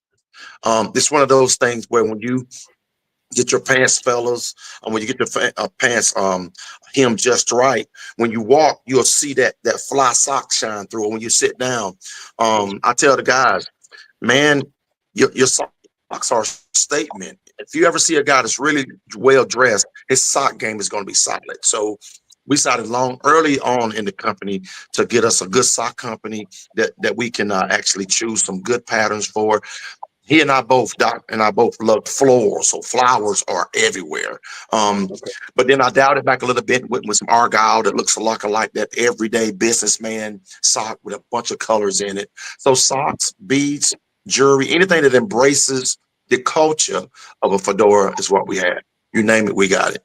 It's one of those things where when you Get your pants, fellas. When you get your pants hemmed just right, when you walk, you'll see that fly sock shine through. When you sit down, I tell the guys, man, your socks are a statement. If you ever see a guy that's really well dressed, his sock game is going to be solid. So we decided early on in the company to get us a good sock company that we can actually choose some good patterns for. He and I both, Doc and I both love florals, so flowers are everywhere. But then I dialed it back a little bit with some argyle that looks a lot like that everyday businessman sock with a bunch of colors in it. So socks, beads, jewelry, anything that embraces the culture of a fedora is what we have. You name it, we got it.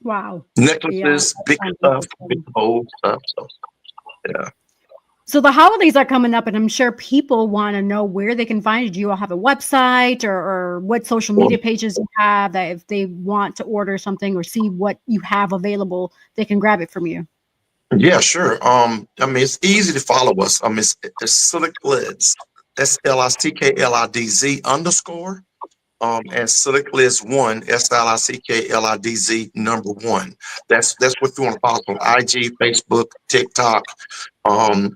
Wow. Necklaces, big stuff, big old stuff. So, yeah. So the holidays are coming up, and I'm sure people want to know where they can find you. Do you all have a website or what social media pages you have that if they want to order something or see what you have available, they can grab it from you? Yeah, sure. I mean, it's easy to follow us. It's Slick Lidz, SLICKLIDZ _ and Slick Lidz 1, SLICKLIDZ #1. That's what you want to follow on IG, Facebook, TikTok, and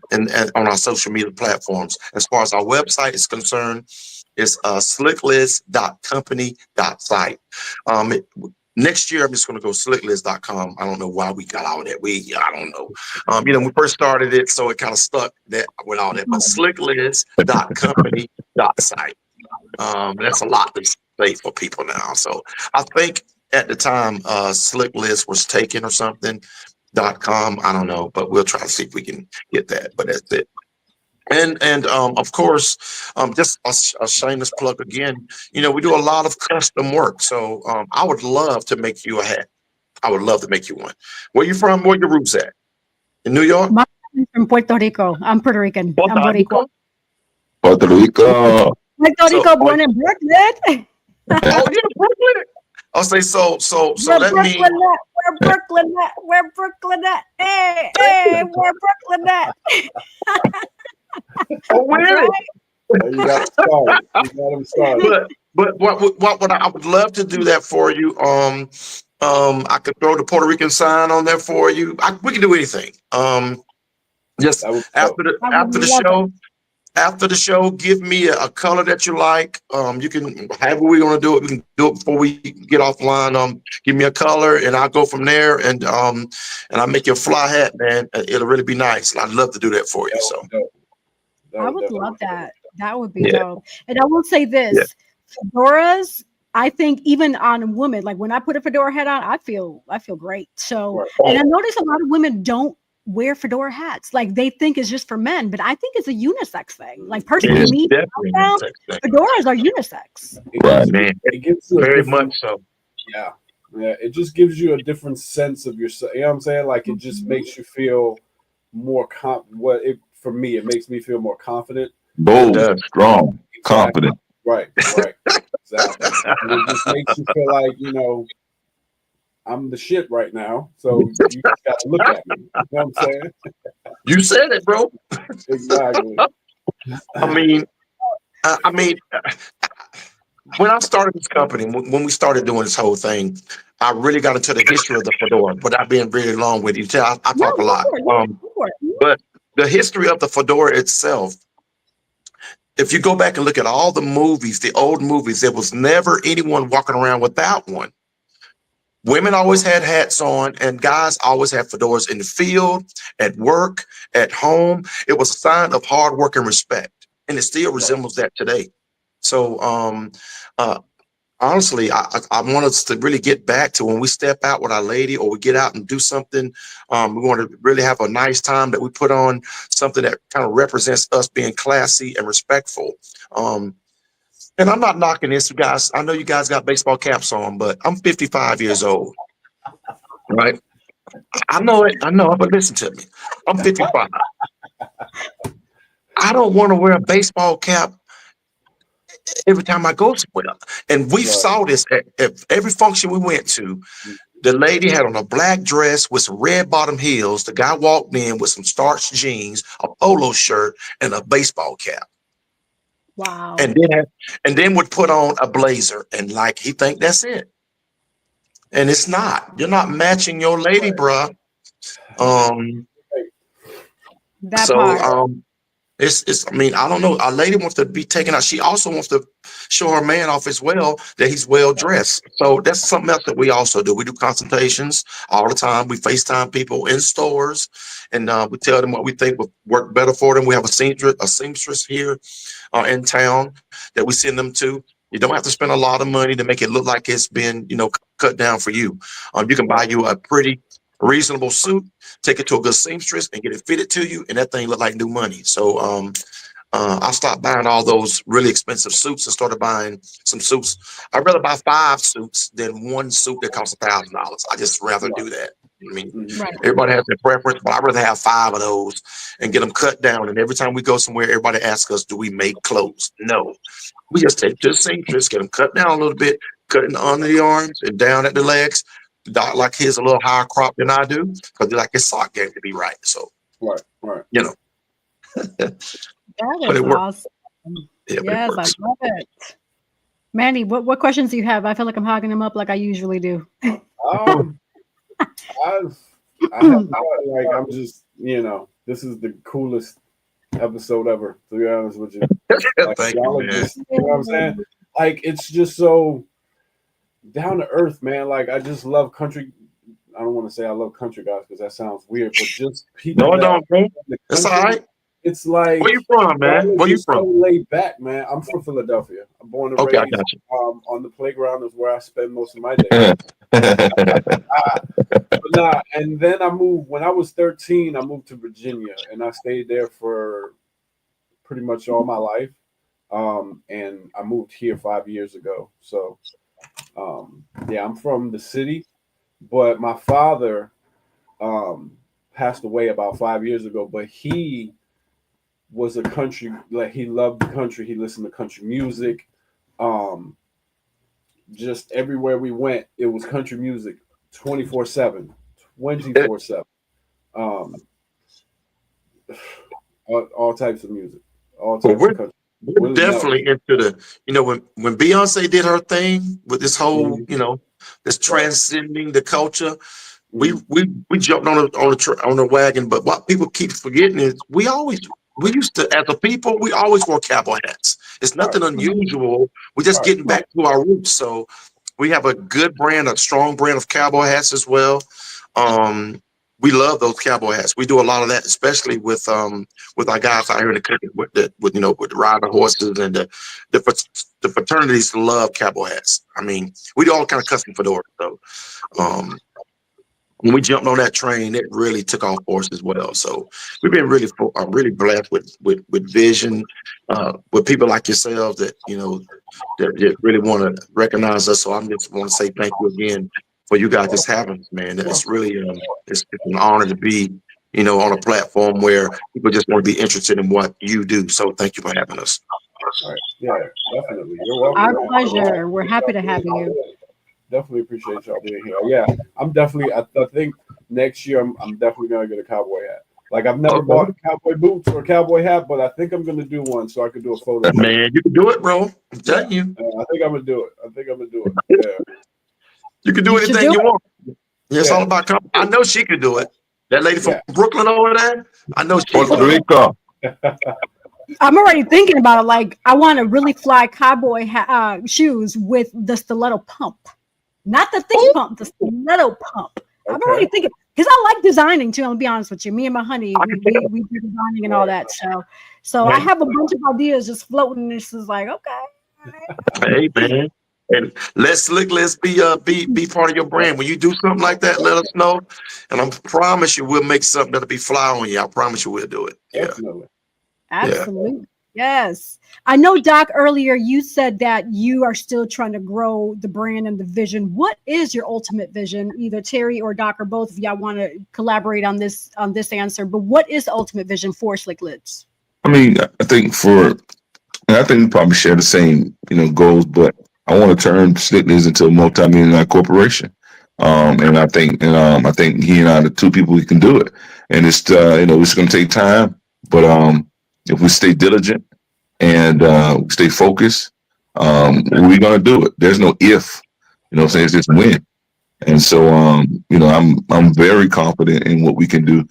on our social media platforms. As far as our website is concerned, it's slicklidz.company.site. Next year, I'm just going to go slicklidz.com. I don't know why we got all that. I don't know. We first started it, so it kind of stuck that with all that. But slicklidz.company.site. That's a lot to say for people now. So I think at the time, Slick Lidz was taken or something. .com. I don't know, but we'll try to see if we can get that. But that's it. And of course, just a shameless plug again. We do a lot of custom work. So I would love to make you a hat. I would love to make you one. Where you from? Where your roots at? In New York? I'm from Puerto Rico. I'm Puerto Rican. I'm Boricua. Puerto Rico. Puerto Rico, born in Brooklyn. Oh, yeah, Brooklyn. I'll say so that means we're Brooklyn at. Hey, we're Brooklyn at. Oh, where? You got him started. But what I would love to do that for you. I could throw the Puerto Rican sign on there for you. We can do anything. Just after the show. After the show, give me a color that you like. You can, however we're going to do it, we can do it before we get offline. Give me a color and I'll go from there. And I'll make you a fly hat, man. It'll really be nice. And I'd love to do that for you. So I would love that. That would be dope. And I will say this, fedoras, I think even on a woman, like when I put a fedora hat on, I feel great. So, and I notice a lot of women don't wear fedora hats. Like they think it's just for men, but I think it's a unisex thing. Like personally, me, fedoras are unisex. Right, man. It gives you very much so. Yeah. It just gives you a different sense of yourself. You know what I'm saying? Like it just makes you feel more for me, it makes me feel more confident. Bold, strong, confident. Right. Exactly. And it just makes you feel like, I'm the shit right now, so you just got to look at me. You know what I'm saying? You said it, bro. Exactly. I mean, when I started this company, when we started doing this whole thing, I really got into the history of the fedora. But I've been really long with you. I talk a lot. But the history of the fedora itself, if you go back and look at all the movies, the old movies, there was never anyone walking around without one. Women always had hats on, and guys always had fedoras in the field, at work, at home. It was a sign of hard work and respect, and it still resembles that today. So, honestly, I want us to really get back to when we step out with our lady or we get out and do something. We want to really have a nice time that we put on something that kind of represents us being classy and respectful. And I'm not knocking this, you guys. I know you guys got baseball caps on, but I'm 55 years old, right? I know it. But listen to me. I'm 55. I don't want to wear a baseball cap every time I go somewhere. And we saw this at every function we went to. The lady had on a black dress with some red bottom heels. The guy walked in with some starched jeans, a polo shirt, and a baseball cap. Wow. And then would put on a blazer and like he think that's it. And it's not. You're not matching your lady, bruh. That part. It's I mean, I don't know. Our lady wants to be taken out. She also wants to show her man off as well that he's well dressed. So that's something else that we also do. We do consultations all the time. We FaceTime people in stores and we tell them what we think would work better for them. We have a seamstress here in town that we send them to. You don't have to spend a lot of money to make it look like it's been, cut down for you. You can buy you a pretty reasonable suit, take it to a good seamstress and get it fitted to you, and that thing look like new money. So I stopped buying all those really expensive suits and started buying some suits. I'd rather buy 5 suits than one suit that costs $1,000. I just rather do that. I mean, everybody has their preference, but I'd rather have 5 of those and get them cut down. And every time we go somewhere, everybody asks us, do we make clothes? No. We just take to the seamstress, get them cut down a little bit, cut it under the arms and down at the legs. Doc like his a little higher crop than I do because they like his sock game to be right. So, right. That is awesome. Yeah, yes, I love it. Manny, what questions do you have? I feel like I'm hogging them up like I usually do. I have like I'm just this is the coolest episode ever. To be honest with you, like, thank you, man. you know what I'm saying? Like it's just so down to earth, man. Like I just love country. I don't want to say I love country guys because that sounds weird, but just people. No, don't, man. It's all right. It's like where you from, man? Where you from? So laid back, man. I'm from Philadelphia. I'm born and raised. I got you. On the playground is where I spend most of my day. But and then I moved when I was 13. I moved to Virginia, and I stayed there for pretty much all my life. And I moved here 5 years ago. So, I'm from the city, but my father passed away about 5 years ago. But he was a country, like he loved the country. He listened to country music. Just everywhere we went, it was country music 24/7, 24/7. All types of music, all types of country. We're definitely into the, when Beyonce did her thing with this whole, this transcending the culture, we jumped on the wagon. But what people keep forgetting is we used to, as a people, we always wore cowboy hats. It's nothing unusual. We're just getting back to our roots. So we have a good brand, a strong brand of cowboy hats as well. We love those cowboy hats. We do a lot of that, especially with our guys out here in the country with the rider horses and the fraternities love cowboy hats. I mean, we do all kind of custom fedoras. So when we jumped on that train, it really took off for us as well. So we've been really blessed with vision, with people like yourselves that that really want to recognize us. So I just want to say thank you again for you guys just having us, man. It's really it's an honor to be on a platform where people just want to be interested in what you do. So thank you for having us. All right. Yeah, definitely. You're welcome. Our pleasure. We're happy to have you. Definitely appreciate y'all being here. Yeah, I'm definitely. I think next year I'm definitely gonna get a cowboy hat. Like I've never bought cowboy boots or a cowboy hat, but I think I'm gonna do one so I can do a photo. Man, you can do it, bro. I'm telling you. I think I'm gonna do it. Yeah. You can do anything you want. It's all about confidence. I know she could do it. That lady from Brooklyn over there, I know she could. I'm already thinking about it. Like I want to really fly cowboy shoes with the stiletto pump. Not the thick pump, the stiletto pump. Okay. I'm already thinking because I like designing too. I'll be honest with you. Me and my honey, we do designing and all that. So I have a bunch of ideas just floating. This is like okay. Hey man, and let's be part of your brand. When you do something like that, let us know, and I promise you we'll make something that'll be fly on you. I promise you we'll do it. Yeah. Definitely. Absolutely. Yes. I know, Doc, earlier you said that you are still trying to grow the brand and the vision. What is your ultimate vision? Either Terry or Doc or both of y'all want to collaborate on this answer, but what is the ultimate vision for Slick Lidz? I mean, I think we probably share the same, goals, but I want to turn Slick Lidz into a multi-million-dollar corporation. And I think he and I are the two people who can do it. And it's, it's going to take time, but if we stay diligent and stay focused, we're gonna do it. There's no if, you know what I'm saying? It's just when. And so, you know, I'm very confident in what we can do.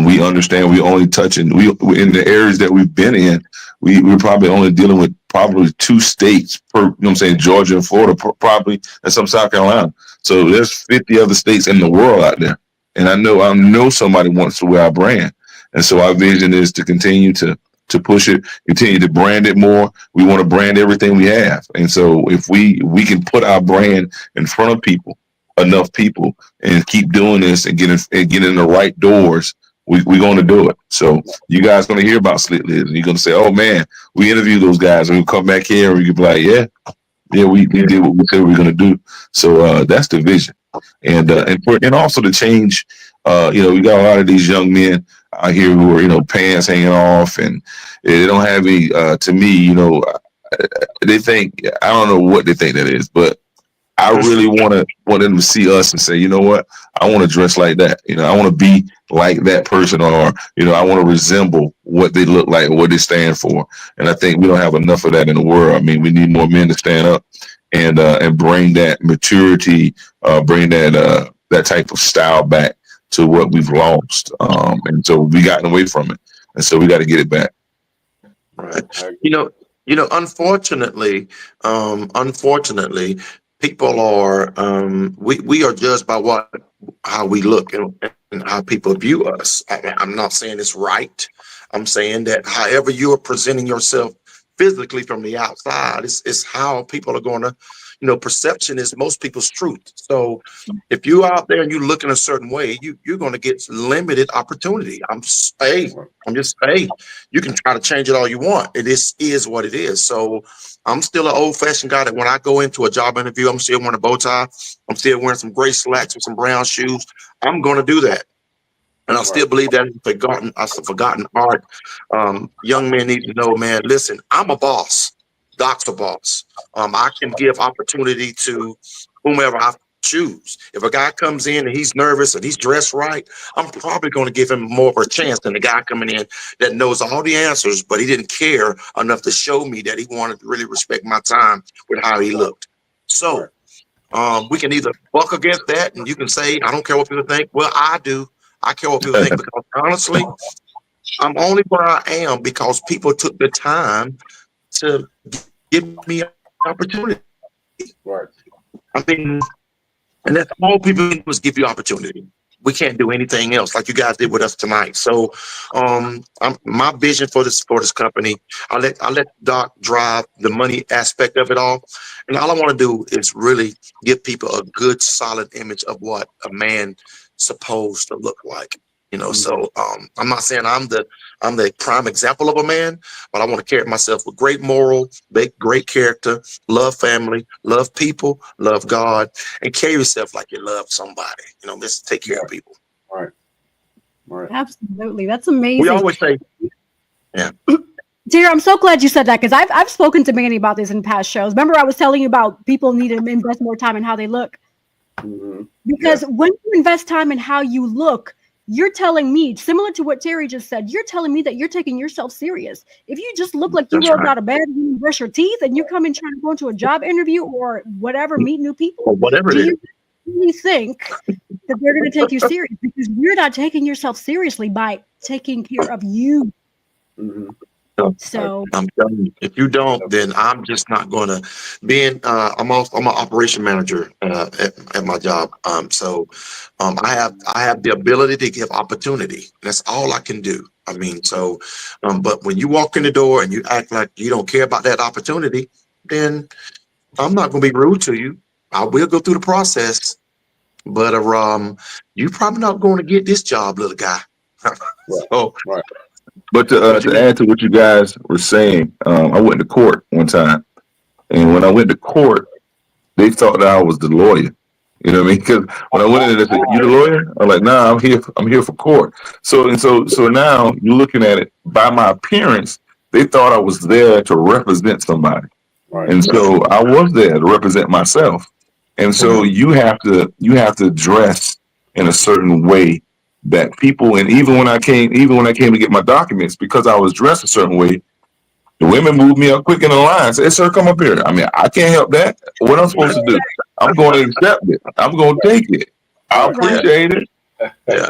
We understand we only touching we in the areas that we've been in. We're probably only dealing with probably 2 states per. You know what I'm saying? Georgia and Florida, probably, and some South Carolina. So there's 50 other states in the world out there, and I know somebody wants to wear our brand, and so our vision is to continue to push it, continue to brand it more. We want to brand everything we have, and so if we can put our brand in front of people, enough people, and keep doing this and get in the right doors, we're going to do it. So you guys going to hear about Slick Lidz, and you're going to say, "Oh man, we interviewed those guys," and we come back here and we can be like, "Yeah, we did what we said we were going to do." So that's the vision, and also to change. You know, we got a lot of these young men out here who are, you know, pants hanging off, and they don't have any. To me, you know, they think, I don't know what they think that is, but I really want them to see us and say, you know what, I want to dress like that. You know, I want to be like that person, or, you know, I want to resemble what they look like or what they stand for. And I think we don't have enough of that in the world. I mean, we need more men to stand up and bring that maturity, bring that type of style back to what we've lost. And so we gotten away from it. And so we got to get it back. Right. You know, unfortunately, people are we are judged by how we look and how people view us. I'm not saying it's right. I'm saying that however you are presenting yourself physically from the outside is how people are going to, you know, perception is most people's truth. So if you're out there and you look in a certain way, you're going to get limited opportunity. You can try to change it all you want. It is what it is. So I'm still an old-fashioned guy that when I go into a job interview, I'm still wearing a bow tie. I'm still wearing some gray slacks with some brown shoes. I'm going to do that. And I still believe that it's a forgotten art. Young men need to know, man, listen, I'm a boss. Doc's a boss. I can give opportunity to whomever I choose. If a guy comes in and he's nervous and he's dressed right, I'm probably going to give him more of a chance than the guy coming in that knows all the answers, but he didn't care enough to show me that he wanted to really respect my time with how he looked. So we can either buck against that and you can say, I don't care what people think. Well, I do. I care what people think, because honestly, I'm only where I am because people took the time to give me an opportunity. Right. I mean, and that's all people do is give you opportunity. We can't do anything else like you guys did with us tonight. So my vision for this company, I let Doc drive the money aspect of it all. And all I want to do is really give people a good, solid image of what a man supposed to look like. You know, so I'm not saying I'm the prime example of a man, but I want to carry myself with great moral, great character, love family, love people, love God, and carry yourself like you love somebody. You know, just take care of people. Right. Absolutely. That's amazing. We always say, yeah. Terry, I'm so glad you said that, because I've spoken to Manny about this in past shows. Remember, I was telling you about people need to invest more time in how they look. Mm-hmm. Because when you invest time in how you look, you're telling me, similar to what Terry just said, you're telling me that you're taking yourself serious. If you just look like you rolled out of bed and you brush your teeth and you come in trying to go into a job interview or whatever, meet new people, or whatever it is, you really think that they're going to take you serious? Because you're not taking yourself seriously by taking care of you. Mm-hmm. So I'm telling you, if you don't, then I'm just not going to be in. I'm an operation manager at my job. So I have the ability to give opportunity. That's all I can do. I mean, so, but when you walk in the door and you act like you don't care about that opportunity, then I'm not going to be rude to you. I will go through the process, but you're probably not going to get this job, little guy. So, right. But to add to what you guys were saying, I went to court one time, and when I went to court, they thought that I was the lawyer. You know what I mean? Because when I went in, they said, "You the lawyer?" I'm like, "Nah, I'm here for court." So now you're looking at it by my appearance. They thought I was there to represent somebody, Right. and so I was there to represent myself. And so you have to dress in a certain way that people, and even when I came to get my documents, because I was dressed a certain way, The women move me up quick in the line. Say, sir, come up here. I mean, I can't help that. What I'm supposed to do? I'm going to accept it. I'm going to take it. I appreciate it. Yeah.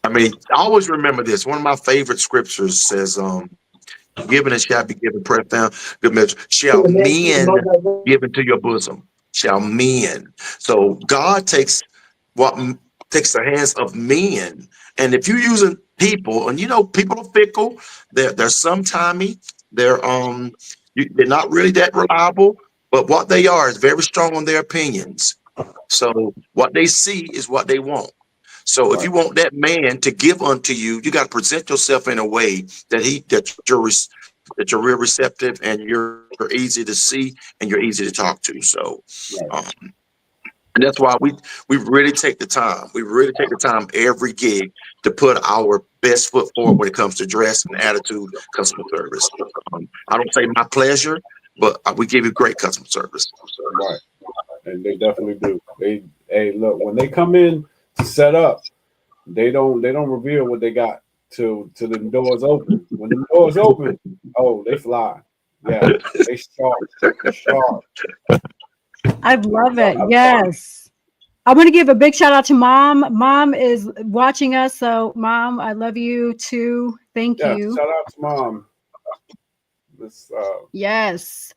I mean, I always remember this. One of my favorite scriptures says, given it shall be given, pressed down, good measure, shall men give into your bosom. Shall men. So God takes the hands of men. And if you're using people, and people are fickle, they're sometimey, they're not really that reliable, but what they are is very strong on their opinions. So what they see is what they want. So if you want that man to give unto you, you got to present yourself in a way that you're real receptive and you're easy to see and you're easy to talk to. So, and that's why we really take the time. We really take the time every gig to put our best foot forward when it comes to dress and attitude, customer service. I don't say my pleasure, but we give you great customer service. Right, and they definitely do. Hey, look, when they come in to set up, they don't reveal what they got till the doors open. When the doors open, oh, they fly. Yeah, they sharp. I love it. Yes. I want to give a big shout out to Mom. Mom is watching us. So, Mom, I love you too. Thank you. Shout out to Mom. Yes.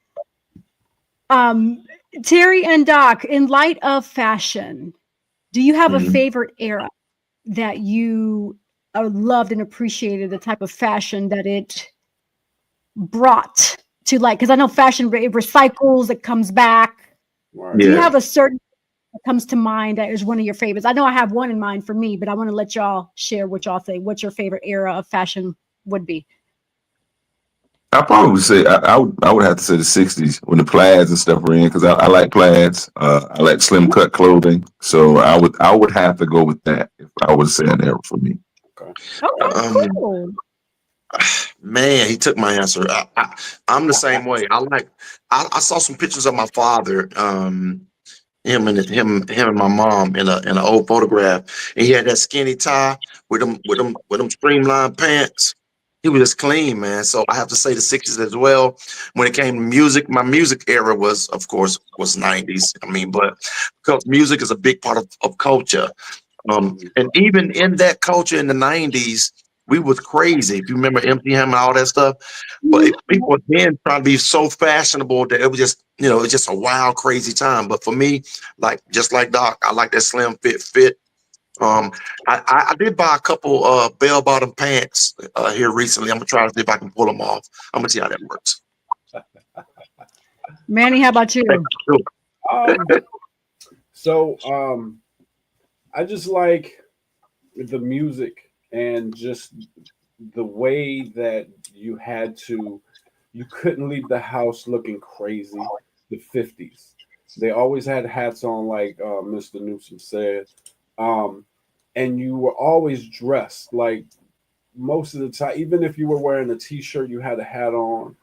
Terry and Doc, in light of fashion, do you have a favorite era that you loved and appreciated, the type of fashion that it brought to light? Because I know fashion, it recycles, it comes back. Right. Do you have a certain that comes to mind that is one of your favorites? I know I have one in mind for me, but I want to let y'all share what y'all think. What's your favorite era of fashion would be? I probably would say I would have to say the 60s when the plaids and stuff were in, because I like plaids. I like slim cut clothing, so I would have to go with that if I would say an era for me. Okay, cool. Man, he took my answer. I'm the same way. I saw some pictures of my father, him and my mom in an old photograph, and he had that skinny tie with them streamlined pants. He was just clean, man. So I have to say the 60s as well. When it came to music, my music era was 90s. I mean, but because music is a big part of culture. And even in that culture in the 90s, we was crazy. If you remember MC Hammer and all that stuff, but people were then trying to be so fashionable that it was just, it's just a wild, crazy time. But for me, just like Doc, I like that slim fit. I did buy a couple bell bottom pants here recently. I'm gonna try to see if I can pull them off. I'm gonna see how that works. Manny, how about you? I just like the music and just the way that you couldn't leave the house looking crazy. The 50s, they always had hats on, like Mr. Newsom said. And you were always dressed like most of the time. Even if you were wearing a t-shirt, you had a hat on.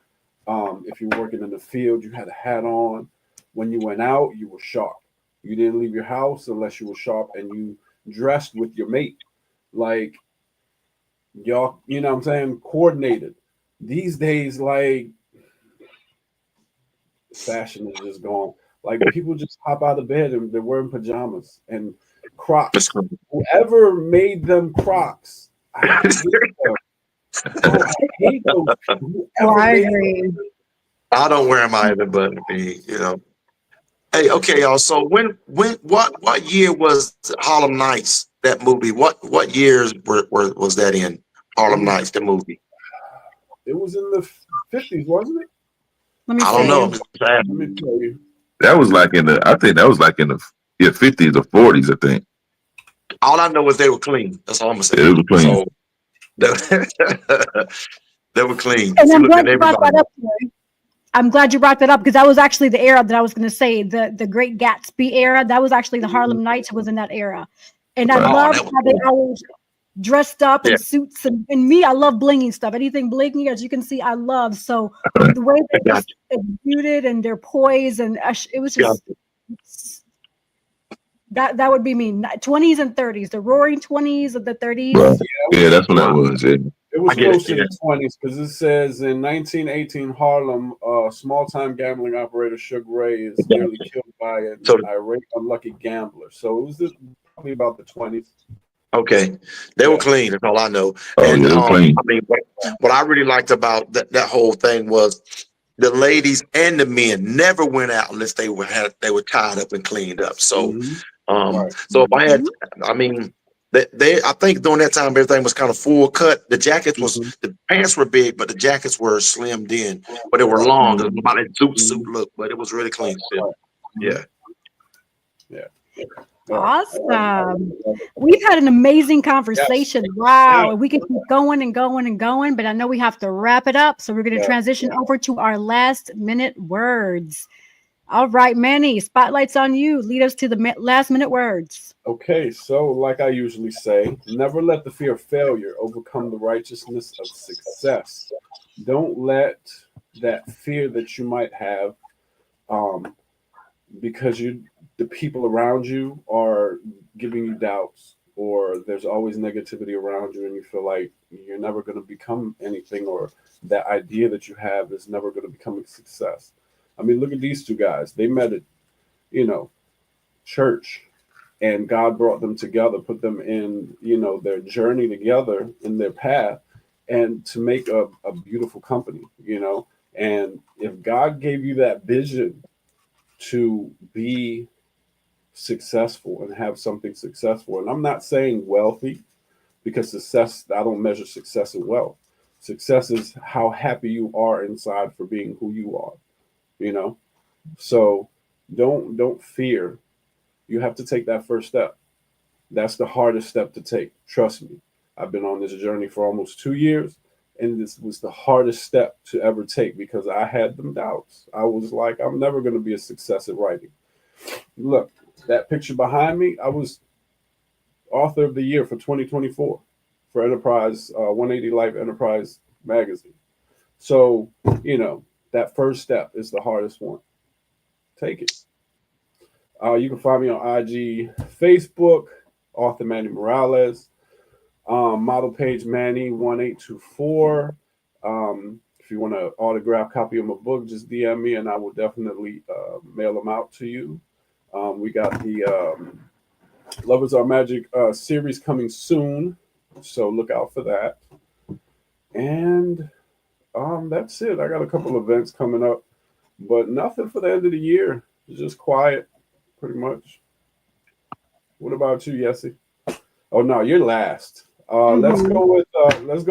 If you were working in the field, you had a hat on. When you went out, you were sharp. You didn't leave your house unless you were sharp, and you dressed with your mate. Like, y'all, you know what I'm saying, coordinated. These days, like, fashion is just gone. Like, people just hop out of bed and they're wearing pajamas and Crocs. Whoever made them Crocs, I hate those. I agree. I don't wear them either, but Hey, okay, y'all. So what year was Harlem Nights? That movie? What years was that in? Harlem Nights, the movie. It was in the 50s, wasn't it? I don't know. Let me tell you. That was like in the 50s or 40s, I think. All I know is they were clean. That's all I'm saying. Yeah, they were clean. So, they were clean. And I'm glad you brought that up, Terry. I'm glad you brought that up, because that was actually the era that I was going to say, the Great Gatsby era. That was actually the Harlem Nights was in that era. And I love how they always dressed up in suits. And me, I love blinging stuff. Anything blingy, as you can see, I love. So the way they just exuded and their poise, and it was just... That would be me. 20s and 30s, the roaring 20s of the 30s. Yeah, that's what that was. Yeah. It was I get it. close to the 20s because it says in 1918 Harlem, small-time gambling operator Suge Ray is nearly killed by an So irate, unlucky gambler. So it was probably about the 20s. okay, they were clean. That's all I know. Oh And yeah, they're clean. I mean, what I really liked about that whole thing was the ladies and the men never went out unless they were tied up and cleaned up. So, Right. so if I had, I mean, I think during that time everything was kind of full cut. The jackets the pants were big, but the jackets were slimmed in, but they were long. It was about that suit look, but it was really clean still. Yeah. Yeah. Awesome. We've had an amazing conversation. Wow. We could keep going and going and going, but I know we have to wrap it up. So we're going to transition over to our last minute words. All right, Manny, spotlight's on you. Lead us to the last minute words. Okay, so like I usually say, never let the fear of failure overcome the righteousness of success. Don't let that fear that you might have, because the people around you are giving you doubts, or there's always negativity around you, and you feel like you're never going to become anything, or that idea that you have is never going to become a success. I mean, look at these two guys. They met at, church, and God brought them together, put them in, their journey together in their path, and to make a beautiful company, And if God gave you that vision to be successful and have something successful, and I'm not saying wealthy, because success, I don't measure success in wealth. Success is how happy you are inside for being who you are. So don't fear. You have to take that first step. That's the hardest step to take. Trust me. I've been on this journey for almost 2 years, and this was the hardest step to ever take because I had them doubts. I was like, I'm never going to be a success at writing. Look, that picture behind me, I was author of the year for 2024 for Enterprise, 180 Life Enterprise magazine. So, that first step is the hardest one. Take it. You can find me on IG, Facebook, author Manny Morales, model page Manny1824. If you want an autographed copy of my book, just DM me and I will definitely mail them out to you. We got the Lovers Are Magic series coming soon, so look out for that. And that's it. I got a couple events coming up, but nothing for the end of the year. It's just quiet, pretty much. What about you, Yessie? Oh no, you're last. Let's go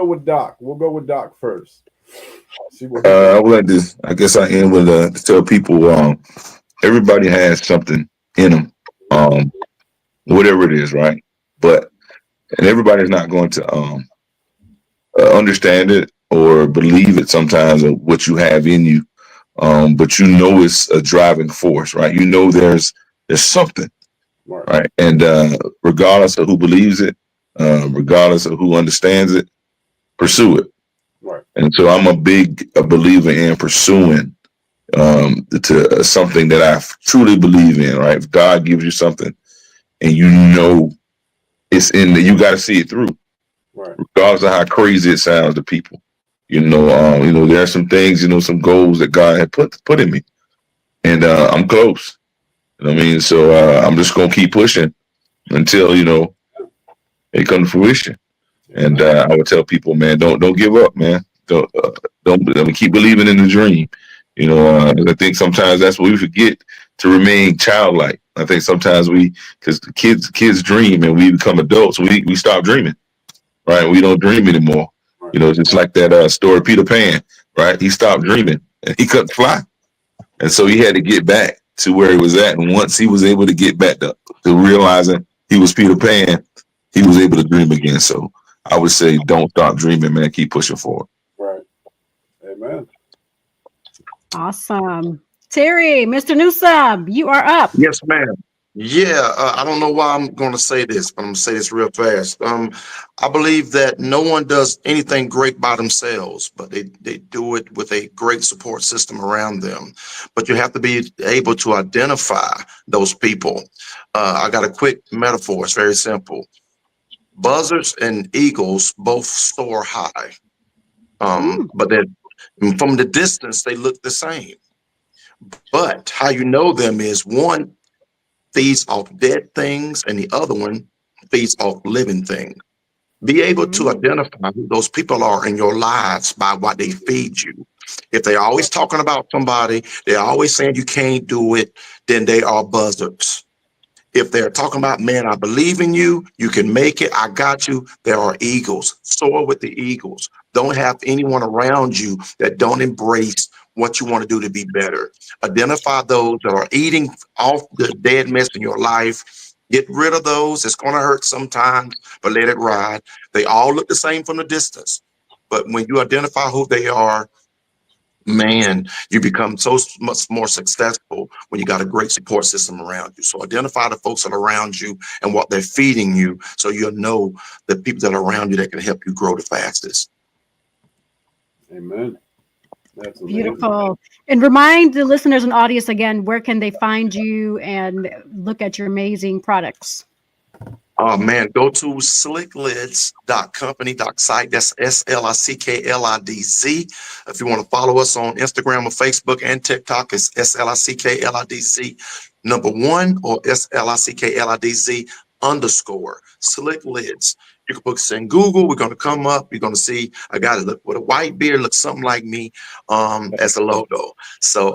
with Doc. We'll go with Doc first. See what I would like to. I guess I end with to tell people everybody has something in them, whatever it is, right? And everybody's not going to understand it or believe it sometimes of what you have in you. But it's a driving force, right? There's something, right? And regardless of who believes it, regardless of who understands it, pursue it. Right. And so I'm a believer in pursuing to something that I truly believe in, right? If God gives you something and it's in there, you got to see it through, right? Regardless of how crazy it sounds to people. There are some things, some goals that God had put in me, and I'm close. So I'm just gonna keep pushing until it come to fruition. And I would tell people, man, don't give up, man. Don't keep believing in the dream. I think sometimes that's what we forget, to remain childlike. I think sometimes because the kids dream and we become adults, we stop dreaming, right? We don't dream anymore. Just like that story, Peter Pan, right? He stopped dreaming and he couldn't fly. And so he had to get back to where he was at. And once he was able to get back to realizing he was Peter Pan, he was able to dream again. So I would say, don't stop dreaming, man. Keep pushing forward. Right. Amen. Awesome. Terry, Mr. Newsome, you are up. Yes, ma'am. Yeah, I don't know why I'm going to say this, but I'm going to say this real fast. I believe that no one does anything great by themselves, but they do it with a great support system around them. But you have to be able to identify those people. I got a quick metaphor. It's very simple. Buzzards and eagles both soar high. But then from the distance, they look the same. But how you know them is one feeds off dead things and the other one feeds off living things. Be able to identify who those people are in your lives by what they feed you. If they're always talking about somebody, they're always saying you can't do it, then they are buzzards. If they're talking about, man, I believe in you, you can make it, I got you, there are eagles. Soar with the eagles. Don't have anyone around you that don't embrace what you want to do to be better. Identify those that are eating off the dead mess in your life. Get rid of those. It's going to hurt sometimes, but let it ride. They all look the same from the distance. But when you identify who they are, man, you become so much more successful when you got a great support system around you. So identify the folks that are around you and what they're feeding you, so you'll know the people that are around you that can help you grow the fastest. Amen. That's Beautiful. And remind the listeners and audience again, where can they find you and look at your amazing products? Oh man, go to slicklidz.company.site. That's SLICKLIDZ. If you want to follow us on Instagram or Facebook and TikTok, it's SLICKLIDZ #1 or SLICKLIDZ _ Slick Lidz. You can put us in Google. We're going to come up. You're going to see a guy that look with a white beard, looks something like me, as a logo. So,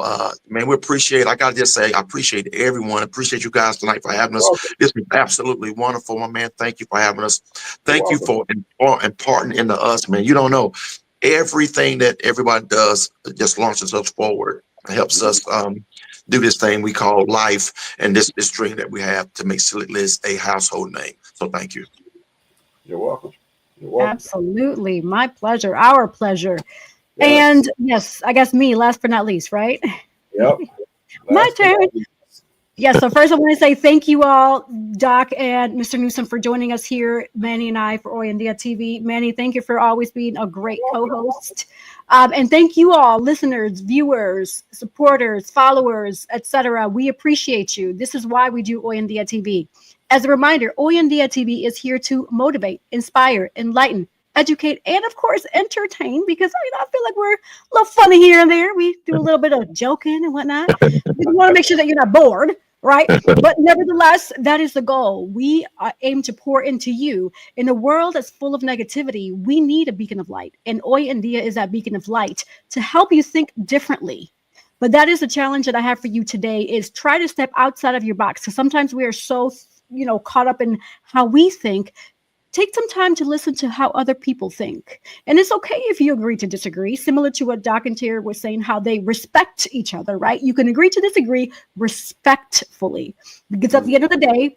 man, we appreciate. I got to just say, I appreciate everyone. Appreciate you guys tonight for having us. This was absolutely wonderful, my man. Thank you for having us. Thank you for imparting into us, man. You don't know, everything that everybody does just launches us forward. It helps us do this thing we call life and this dream that we have to make Slick Lidz a household name. So thank you. You're welcome. You're welcome. Absolutely. My pleasure. Our pleasure. Yes. And yes, I guess me, last but not least, right? Yep. My turn. Yes. So first I want to say thank you all, Doc and Mr. Newsom, for joining us here, Manny and I, for Oyandia TV. Manny, thank you for always being a great co-host. And thank you all, listeners, viewers, supporters, followers, etc. We appreciate you. This is why we do Oyandia TV. As a reminder, Oyandia TV is here to motivate, inspire, enlighten, educate, and of course, entertain, because I feel like we're a little funny here and there. We do a little bit of joking and whatnot. We want to make sure that you're not bored, right? But nevertheless, that is the goal. We aim to pour into you. In a world that's full of negativity, we need a beacon of light. And Oyandia is that beacon of light to help you think differently. But that is the challenge that I have for you today, is try to step outside of your box. Because sometimes we are so caught up in how we think. Take some time to listen to how other people think. And it's okay if you agree to disagree, similar to what Doc and Tier was saying, how they respect each other, right? You can agree to disagree respectfully. Because at the end of the day,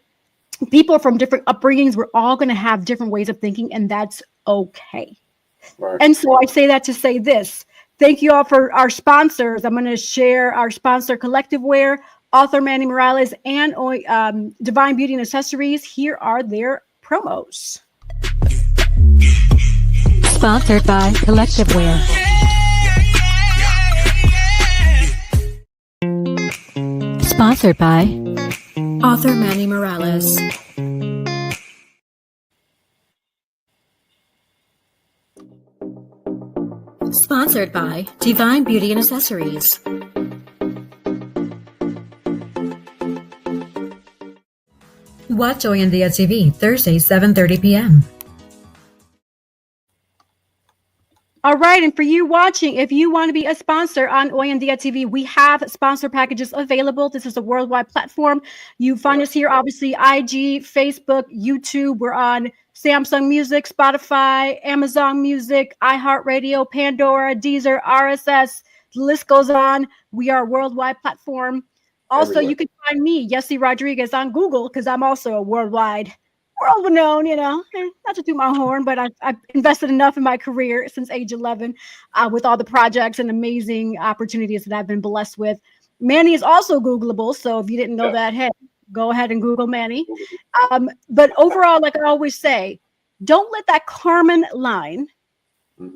people from different upbringings, we're all going to have different ways of thinking, and that's okay. Right. And so I say that to say this. Thank you all for our sponsors. I'm going to share our sponsor, Collective Wear, author Manny Morales, and Divine Beauty and Accessories. Here are their promos. Sponsored by Collective Wear. Sponsored by author Manny Morales. Sponsored by Divine Beauty and Accessories. Watch Oyandia TV Thursday, 7:30 p.m. All right. And for you watching, if you want to be a sponsor on Oyandia TV, we have sponsor packages available. This is a worldwide platform. You find us here, obviously, IG, Facebook, YouTube. We're on Samsung Music, Spotify, Amazon Music, iHeartRadio, Pandora, Deezer, RSS. The list goes on. We are a worldwide platform. Also, everywhere. You can find me, Yessie Rodriguez, on Google, because I'm also a world-renowned, not to toot my horn, but I've invested enough in my career since age 11 with all the projects and amazing opportunities that I've been blessed with. Manny is also Googleable, so if you didn't know that, hey, go ahead and Google Manny. But overall, like I always say, don't let that Kármán line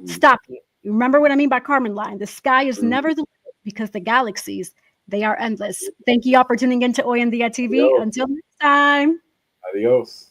stop you. You remember what I mean by Kármán line? The sky is never the limit, because the galaxies, they are endless. Thank you all for tuning into Oyandia TV. Adios. Until next time. Adios.